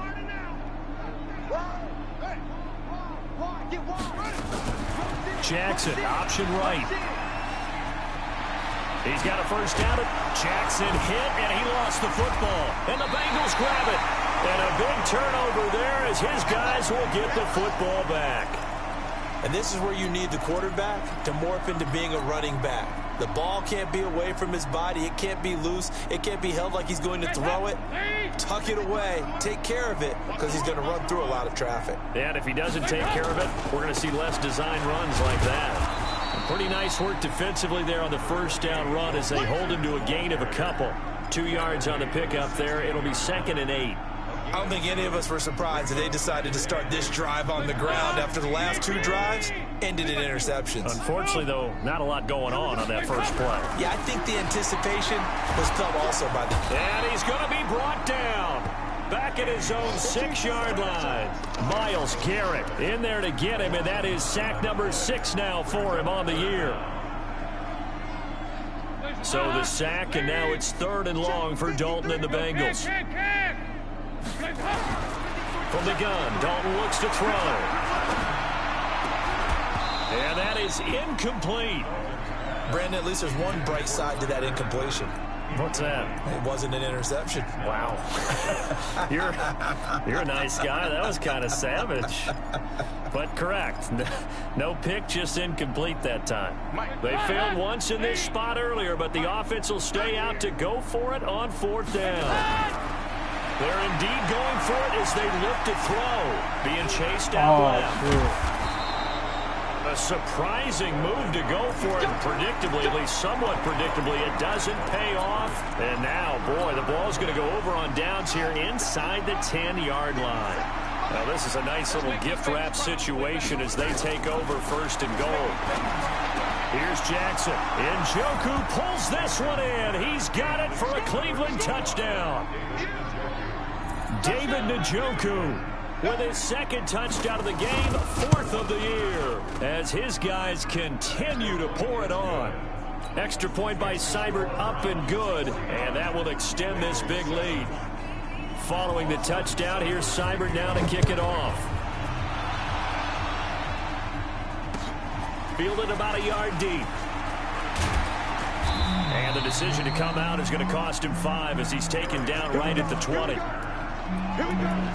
Jackson, option right. He's got a first down. Jackson hit, and he lost the football. And the Bengals grab it. And a big turnover there as his guys will get the football back. And this is where you need the quarterback to morph into being a running back. The ball can't be away from his body. It can't be loose. It can't be held like he's going to throw it. Tuck it away. Take care of it, because he's going to run through a lot of traffic. And if he doesn't take care of it, we're going to see less design runs like that. Pretty nice work defensively there on the first down run as they hold him to a gain of a couple. 2 yards on the pickup there. It'll be 2nd and 8. I don't think any of us were surprised that they decided to start this drive on the ground after the last 2 drives ended in interceptions. Unfortunately, though, not a lot going on that first play. Yeah, I think the anticipation was felt also by them. And he's going to be brought down. back at his own 6-yard line. Myles Garrett in there to get him, and that is sack number 6 now for him on the year. So the sack, and now it's 3rd and long for Dalton and the Bengals. From the gun, Dalton looks to throw. And that is incomplete. Brandon, at least there's one bright side to that incompletion. What's that? It wasn't an interception. Wow. You're a nice guy. That was kind of savage. But correct. No pick, just incomplete that time. They failed once in this spot earlier, but the offense will stay out to go for it on 4th down. They're indeed going for it as they look to throw. Being chased out left. Dude. A surprising move to go for it, and predictably, at least somewhat predictably, it doesn't pay off. And now, boy, the ball's going to go over on downs here inside the 10-yard line. Now, this is a nice little gift wrap situation as they take over 1st and goal. Here's Jackson. Njoku pulls this one in. He's got it for a Cleveland touchdown. David Njoku with his 2nd touchdown of the game, 4th of the year, as his guys continue to pour it on. Extra point by Seibert, up and good, and that will extend this big lead. Following the touchdown, here's Seibert now to kick it off. Fielded about a yard deep. And the decision to come out is going to cost him 5 as he's taken down right at the 20. Here we go.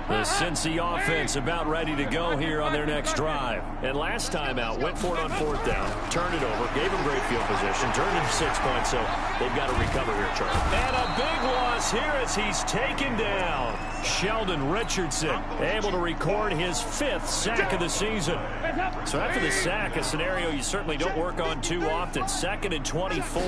The Cincy offense about ready to go here on their next drive. And last time out, went for it on 4th down, turned it over, gave them great field position, turned it 6 points, so they've got to recover here, Charlie. And a big loss here as he's taken down. Sheldon Richardson able to record his 5th sack of the season. So after the sack, a scenario you certainly don't work on too often. 2nd and 24.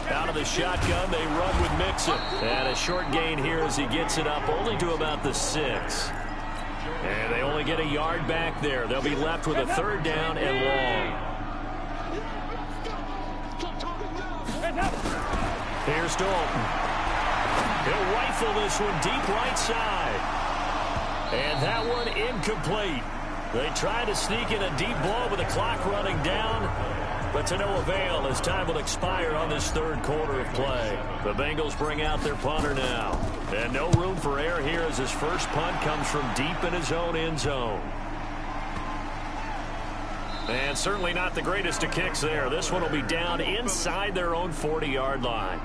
Out of the shotgun, they run with Mixon. And a short gain here as he gets it up only to about the 6. And they only get a yard back there. They'll be left with a 3rd down and long. Here's Dalton. He'll rifle this one deep right side. And that one incomplete. They try to sneak in a deep ball with the clock running down, but to no avail as time will expire on this 3rd quarter of play. The Bengals bring out their punter now. And no room for error here as his first punt comes from deep in his own end zone. And certainly not the greatest of kicks there. This one will be down inside their own 40-yard line.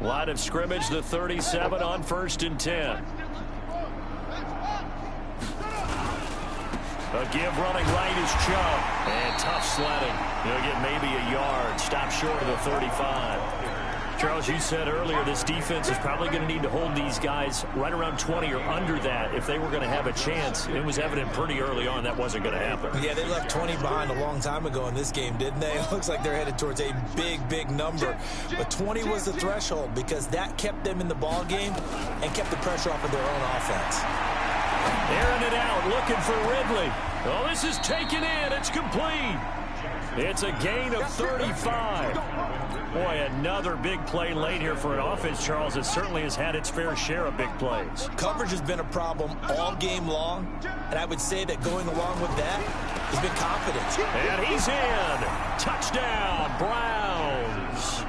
Line of scrimmage, the 37 on 1st and 10. A give running right is Chubb. And tough sledding. He'll get maybe a yard. Stop short of the 35. Charles, you said earlier this defense is probably going to need to hold these guys right around 20 or under that if they were going to have a chance. It was evident pretty early on that wasn't going to happen. Yeah, they left 20 behind a long time ago in this game, didn't they? It looks like they're headed towards a big number. But 20 was the threshold because that kept them in the ball game and kept the pressure off of their own offense. Airing it out, looking for Ridley. Oh, this is taken in. It's complete. It's a gain of 35. Boy, another big play late here for an offense, Charles. It certainly has had its fair share of big plays. Coverage has been a problem all game long, and I would say that going along with that has been confidence. And he's in. Touchdown, Browns.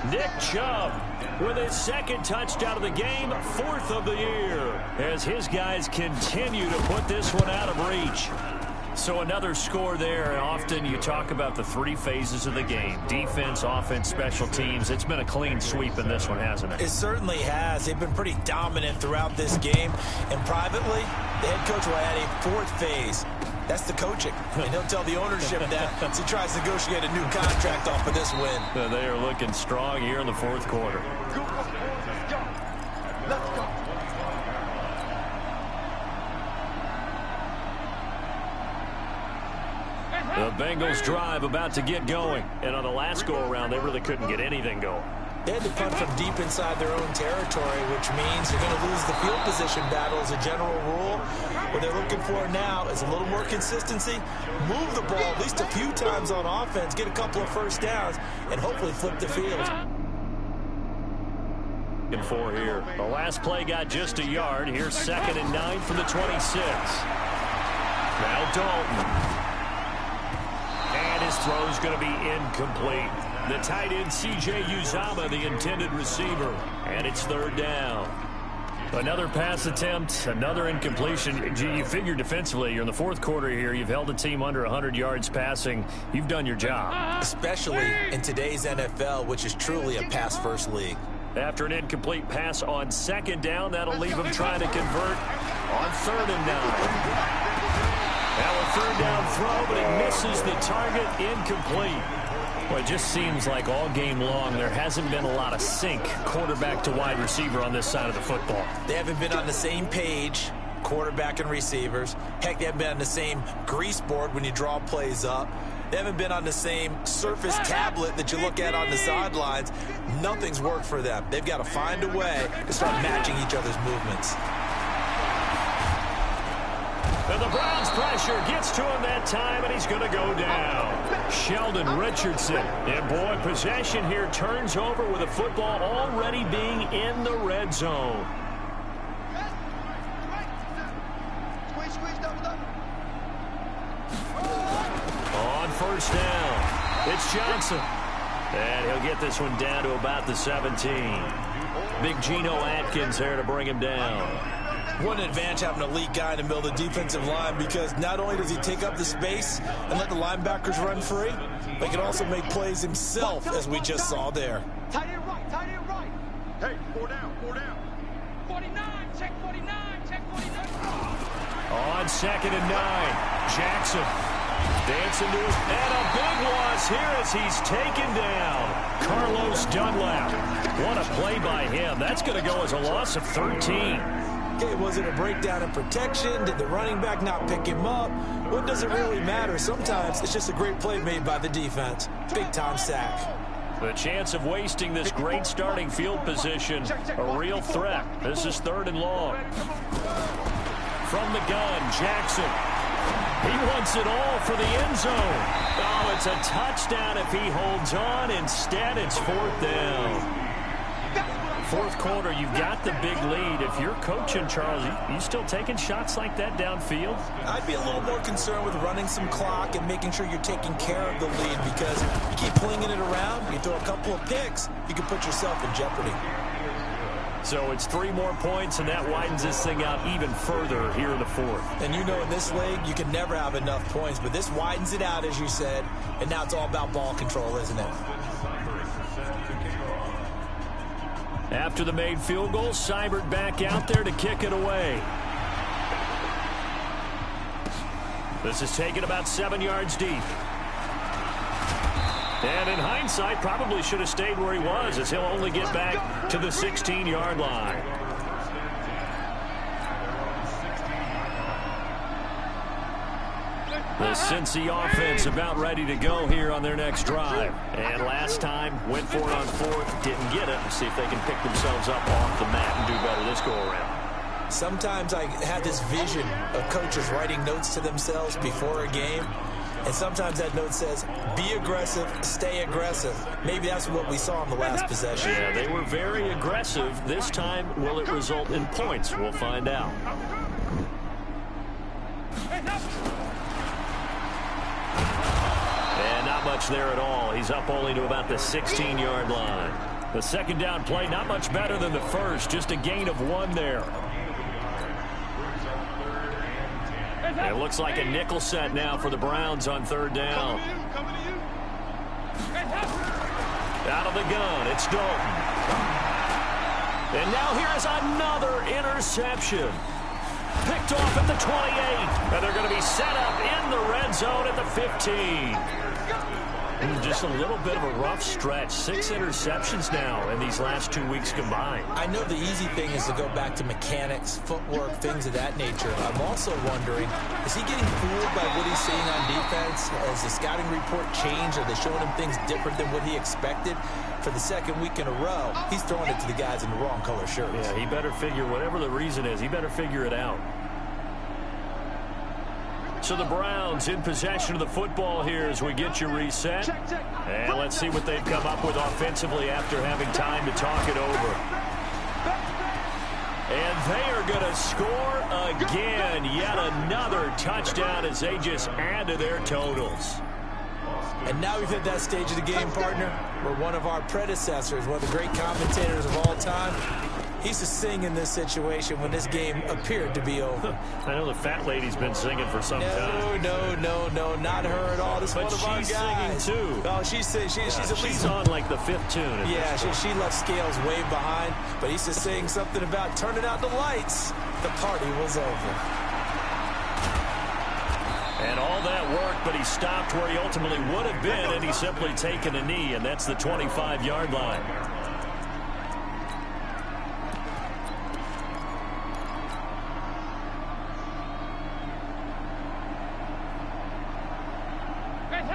Nick Chubb with his 2nd touchdown of the game, 4th of the year, as his guys continue to put this one out of reach. So another score there. Often you talk about the 3 phases of the game. Defense, offense, special teams. It's been a clean sweep in this one, hasn't it? It certainly has. They've been pretty dominant throughout this game. And privately, the head coach will add a 4th phase. That's the coaching. And he'll tell the ownership that as he tries to negotiate a new contract off of this win. They are looking strong here in the 4th quarter. The Bengals drive about to get going. And on the last go-around, they really couldn't get anything going. They had to punt from deep inside their own territory, which means you're going to lose the field position battle as a general rule. What they're looking for now is a little more consistency, move the ball at least a few times on offense, get a couple of first downs, and hopefully flip the field. And 4 here. The last play got just a yard. Here's 2nd and 9 from the 26. Now Dalton. And his throw's going to be incomplete. The tight end, C.J. Uzomah, the intended receiver. And it's 3rd down. Another pass attempt, another incompletion. Gee, you figure defensively, you're in the 4th quarter here. You've held a team under 100 yards passing. You've done your job. Especially in today's NFL, which is truly a pass-first league. After an incomplete pass on 2nd down, that'll leave him trying to convert on 3rd and 9. Now a 3rd down throw, but he misses the target, incomplete. Well, it just seems like all game long there hasn't been a lot of sync quarterback to wide receiver on this side of the football. They haven't been on the same page, quarterback and receivers. Heck, they haven't been on the same grease board when you draw plays up. They haven't been on the same Surface tablet that you look at on the sidelines. Nothing's worked for them. They've got to find a way to start matching each other's movements. And the Browns pressure gets to him that time, and he's going to go down. Sheldon Richardson. And boy, possession here turns over with the football already being in the red zone. On 1st down, it's Johnson. And he'll get this one down to about the 17. Big Geno Atkins there to bring him down. What an advantage having an elite guy in the middle of the defensive line, because not only does he take up the space and let the linebackers run free, but he can also make plays himself, as we just saw there. Tight end right, tight end right. Hey, 4 down, 4 down. 49, check 49, check 49. On 2nd and 9, Jackson dancing to his, and a big loss here as he's taken down. Carlos Dunlap. What a play by him. That's going to go as a loss of 13. Okay, was it a breakdown in protection? Did the running back not pick him up? What does it really matter? Sometimes it's just a great play made by the defense. Big-time sack. The chance of wasting this great starting field position, a real threat. This is 3rd and long. From the gun, Jackson. He wants it all for the end zone. Oh, it's a touchdown if he holds on. Instead, it's 4th down. 4th quarter, you've got the big lead. If you're coaching, Charles, you still taking shots like that downfield? I'd be a little more concerned with running some clock and making sure you're taking care of the lead, because you keep flinging it around, you throw a couple of picks, you can put yourself in jeopardy. So it's 3 more points, and that widens this thing out even further here in the 4th. And you know, in this league, you can never have enough points, but this widens it out, as you said, and now it's all about ball control, isn't it? After the made field goal, Seibert back out there to kick it away. This is taken about 7 yards deep. And in hindsight, probably should have stayed where he was, as he'll only get back to the 16-yard line. The Cincy offense about ready to go here on their next drive. And last time, went for it on 4th, didn't get it. See if they can pick themselves up off the mat and do better this go-around. Sometimes I have this vision of coaches writing notes to themselves before a game. And sometimes that note says, be aggressive, stay aggressive. Maybe that's what we saw in the last possession. Yeah, they were very aggressive. This time, will it result in points? We'll find out. And not much there at all. He's up only to about the 16-yard line. The 2nd down play, not much better than the first. Just a gain of 1 there. It looks like a nickel set now for the Browns on 3rd down. Out of the gun, it's Dalton. And now here's another interception. Picked off at the 28. And they're going to be set up in the red zone at the 15. Just a little bit of a rough stretch. 6 interceptions now in these last 2 weeks combined. I know the easy thing is to go back to mechanics, footwork, things of that nature. I'm also wondering, is he getting fooled by what he's seeing on defense? Has the scouting report changed? Are they showing him things different than what he expected? For the second week in a row, he's throwing it to the guys in the wrong color shirts. Yeah, he better figure, whatever the reason is, he better figure it out. So the Browns in possession of the football here as we get you reset. And let's see what they've come up with offensively after having time to talk it over. And they are going to score again. Yet another touchdown as they just add to their totals. And now we've hit that stage of the game, partner, where one of our predecessors, one of the great commentators of all time, he used to sing in this situation when this game appeared to be over. I know the fat lady's been singing for some time. No, not her at all. This is one of our guys. But she's singing, too. Oh, she's at least she's on like the 5th tune. Yeah, she left Scales way behind, but he used to sing something about turning out the lights. The party was over. And all that worked, but he stopped where he ultimately would have been, and he's simply taken a knee, and that's the 25-yard line.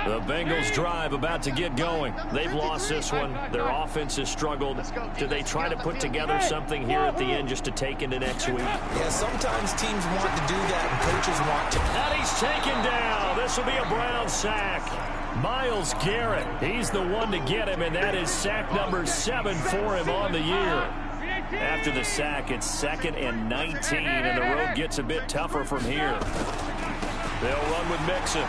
The Bengals drive about to get going. They've lost this one. Their offense has struggled. Do they try to put together something here at the end just to take into next week? Yeah, sometimes teams want to do that and coaches want to. And he's taken down. This will be a Brown sack. Myles Garrett, he's the one to get him, and that is sack number 7 for him on the year. After the sack, it's 2nd and 19, and the road gets a bit tougher from here. They'll run with Mixon.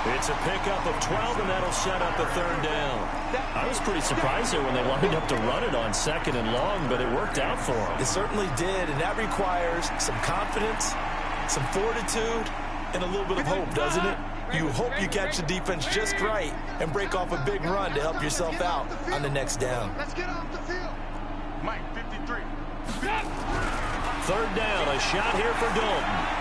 It's a pickup of 12, and that'll set up a 3rd down. I was pretty surprised there when they lined up to run it on 2nd and long, but it worked out for them. It certainly did, and that requires some confidence, some fortitude, and a little bit of hope, doesn't it? You hope you catch the defense just right and break off a big run to help yourself out on the next down. Let's get off the field. Mike, 53. 3rd down, a shot here for Dalton.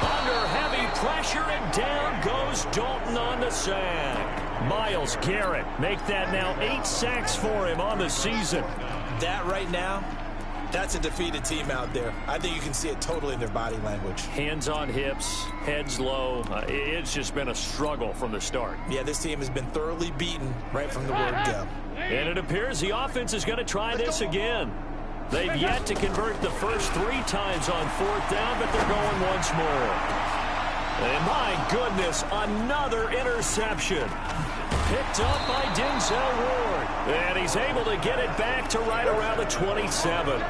Under heavy pressure, and down goes Dalton on the sack. Myles Garrett make that now 8 sacks for him on the season. That right now, that's a defeated team out there. I think you can see it totally in their body language. Hands on hips, heads low. It's just been a struggle from the start. Yeah, this team has been thoroughly beaten right from the word go. And it appears the offense is going to try this again. They've yet to convert the first 3 times on 4th down, but they're going once more. And my goodness, another interception. Picked up by Denzel Ward. And he's able to get it back to right around the 27.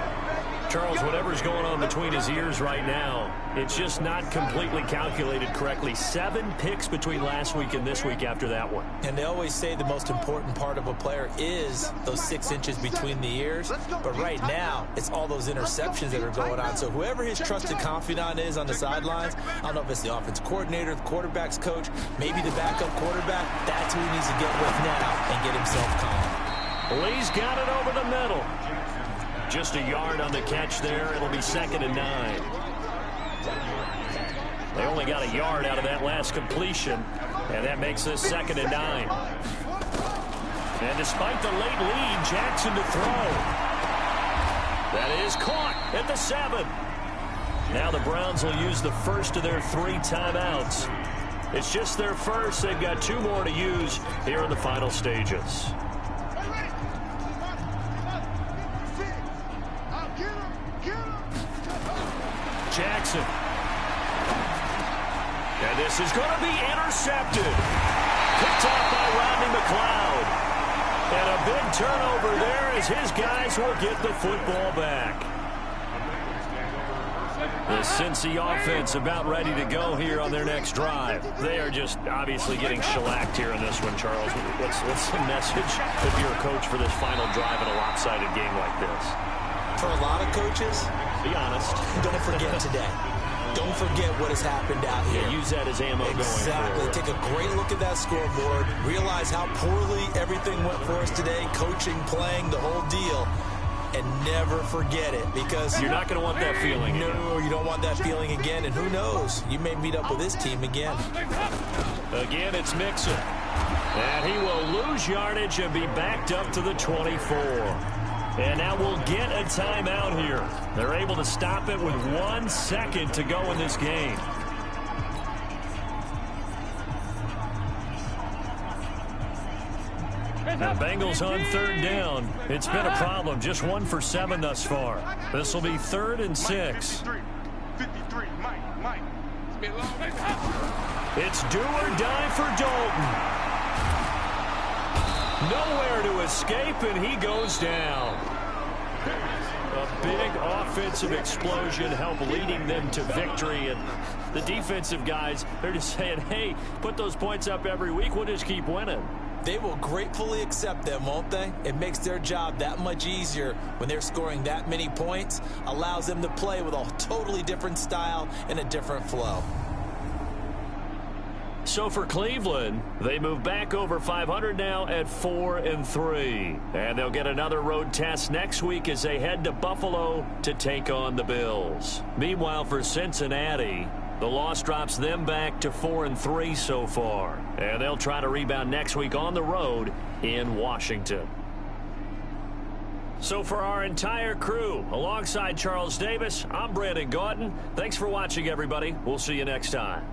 Charles, whatever's going on between his ears right now, it's just not completely calculated correctly. 7 picks between last week and this week after that one. And they always say the most important part of a player is those 6 inches between the ears. But right now, it's all those interceptions that are going on. So whoever his trusted confidant is on the sidelines, I don't know if it's the offense coordinator, the quarterback's coach, maybe the backup quarterback, that's who he needs to get with now and get himself calm. Lee's got it over the middle. Just a yard on the catch there. It'll be 2nd and 9. They only got a yard out of that last completion, and that makes this 2nd and 9. And despite the late lead, Jackson to throw. That is caught at the 7. Now the Browns will use the first of their 3 timeouts. It's just their first. They've got 2 more to use here in the final stages. Jackson. And this is going to be intercepted. Picked off by Rodney McLeod. And a big turnover there as his guys will get the football back. The Cincy offense about ready to go here on their next drive. They are just obviously getting shellacked here in this one, Charles. What's the message if you're a coach for this final drive in a lopsided game like this? For a lot of coaches, be honest, don't forget today. Don't forget what has happened out here. Yeah, use that as ammo going forward. Exactly. Take a great look at that scoreboard. Realize how poorly everything went for us today. Coaching, playing, the whole deal. and never forget it, because you're not going to want that feeling. No, you don't want that feeling again, and who knows, you may meet up with this team again. Again, it's Mixon. And he will lose yardage and be backed up to the 24. And now we'll get a timeout here. They're able to stop it with 1 second to go in this game. The Bengals on 3rd down. It's been a problem. Just 1 for 7 thus far. This will be 3rd and 6. 53, Mike. It's been long. It's do or die for Dalton. Nowhere to escape, and he goes down. A big offensive explosion helped leading them to victory. And the defensive guys, they're just saying, hey, put those points up every week. We'll just keep winning. They will gratefully accept them, won't they? It makes their job that much easier when they're scoring that many points. Allows them to play with a totally different style and a different flow. So for Cleveland, they move back over 500 now at 4-3. And they'll get another road test next week as they head to Buffalo to take on the Bills. Meanwhile, for Cincinnati, the loss drops them back to 4-3 so far. And they'll try to rebound next week on the road in Washington. So for our entire crew, alongside Charles Davis, I'm Brandon Gaudin. Thanks for watching, everybody. We'll see you next time.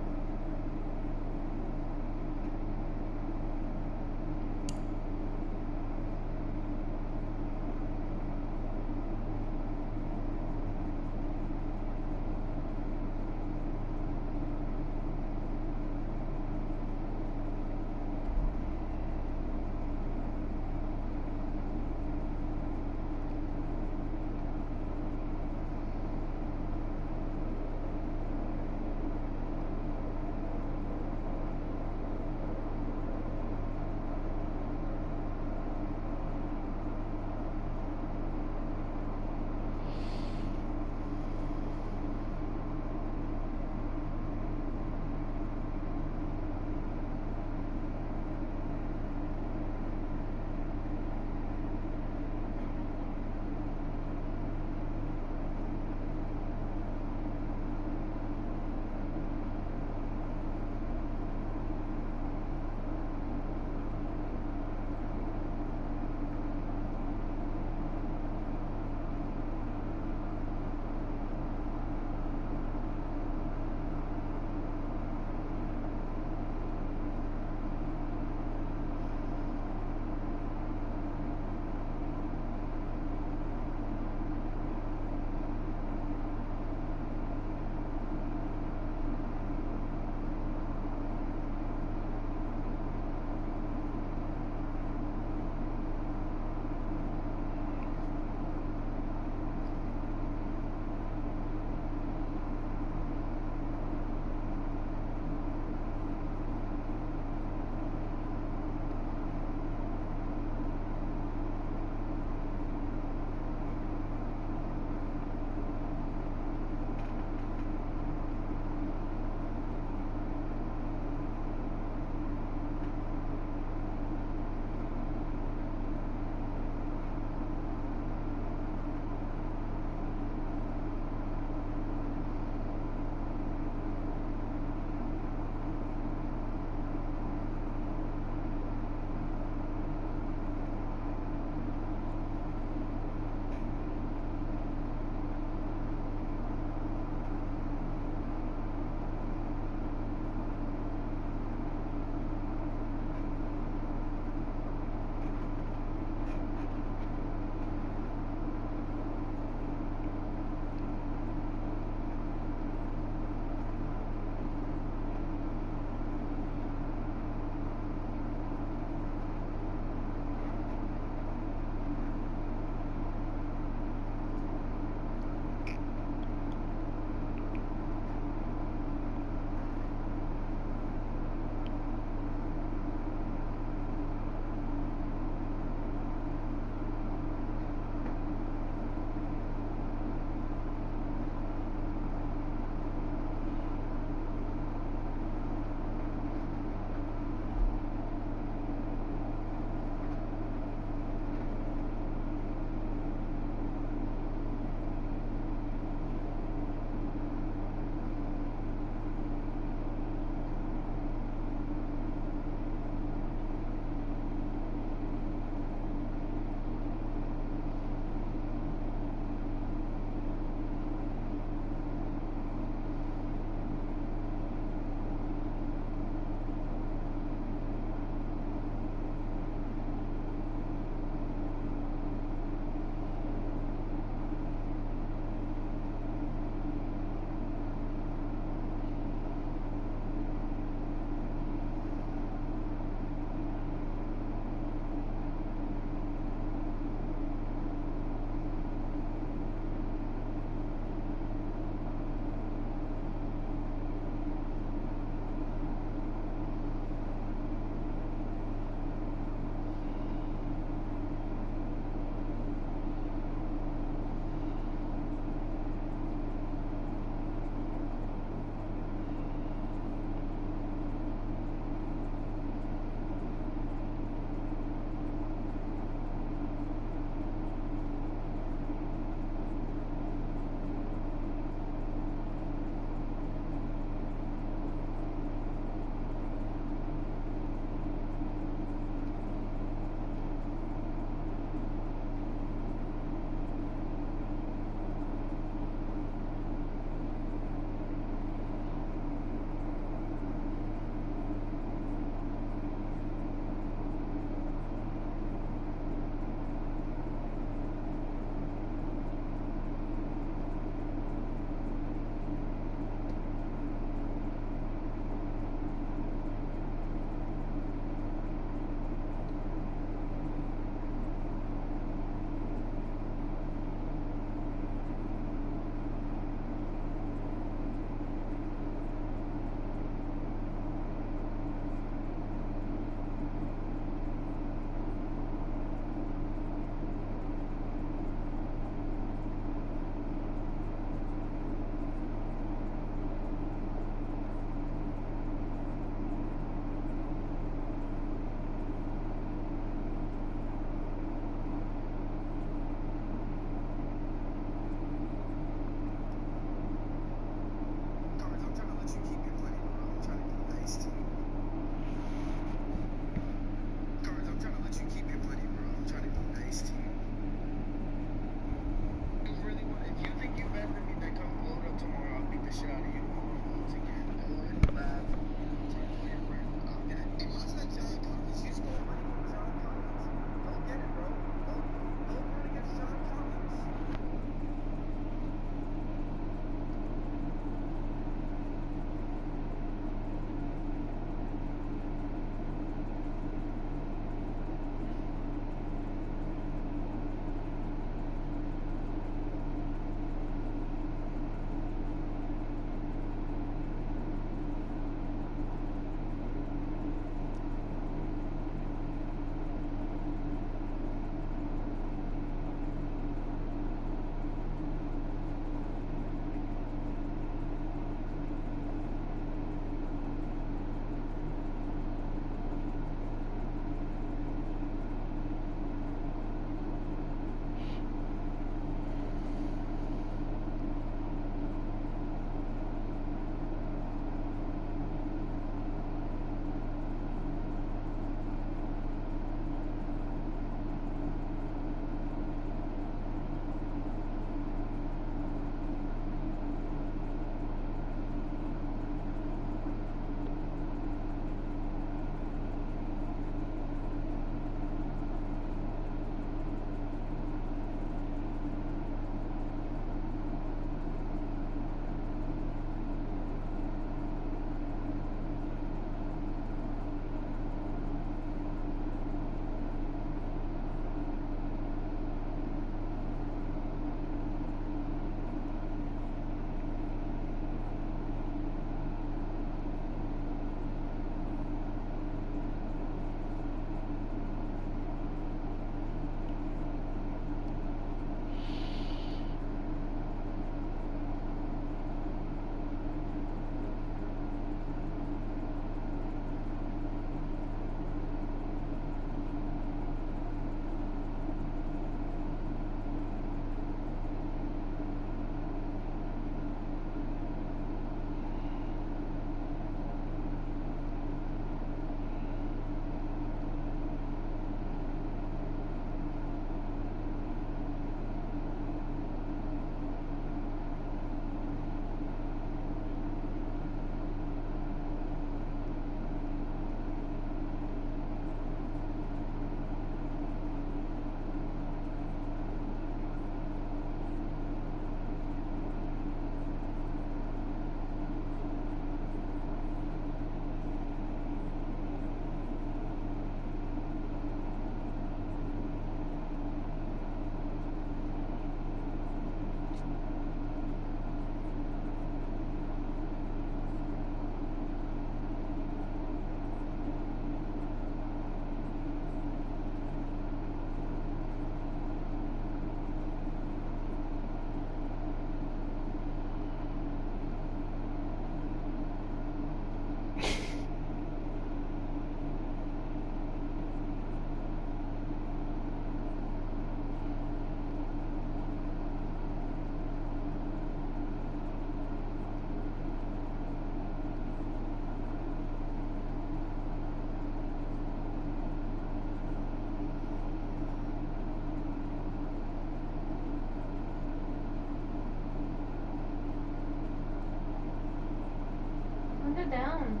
it down.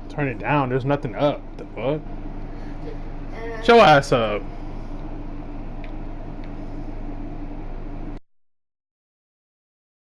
Turn it down. There's nothing up. The fuck? Show ass up.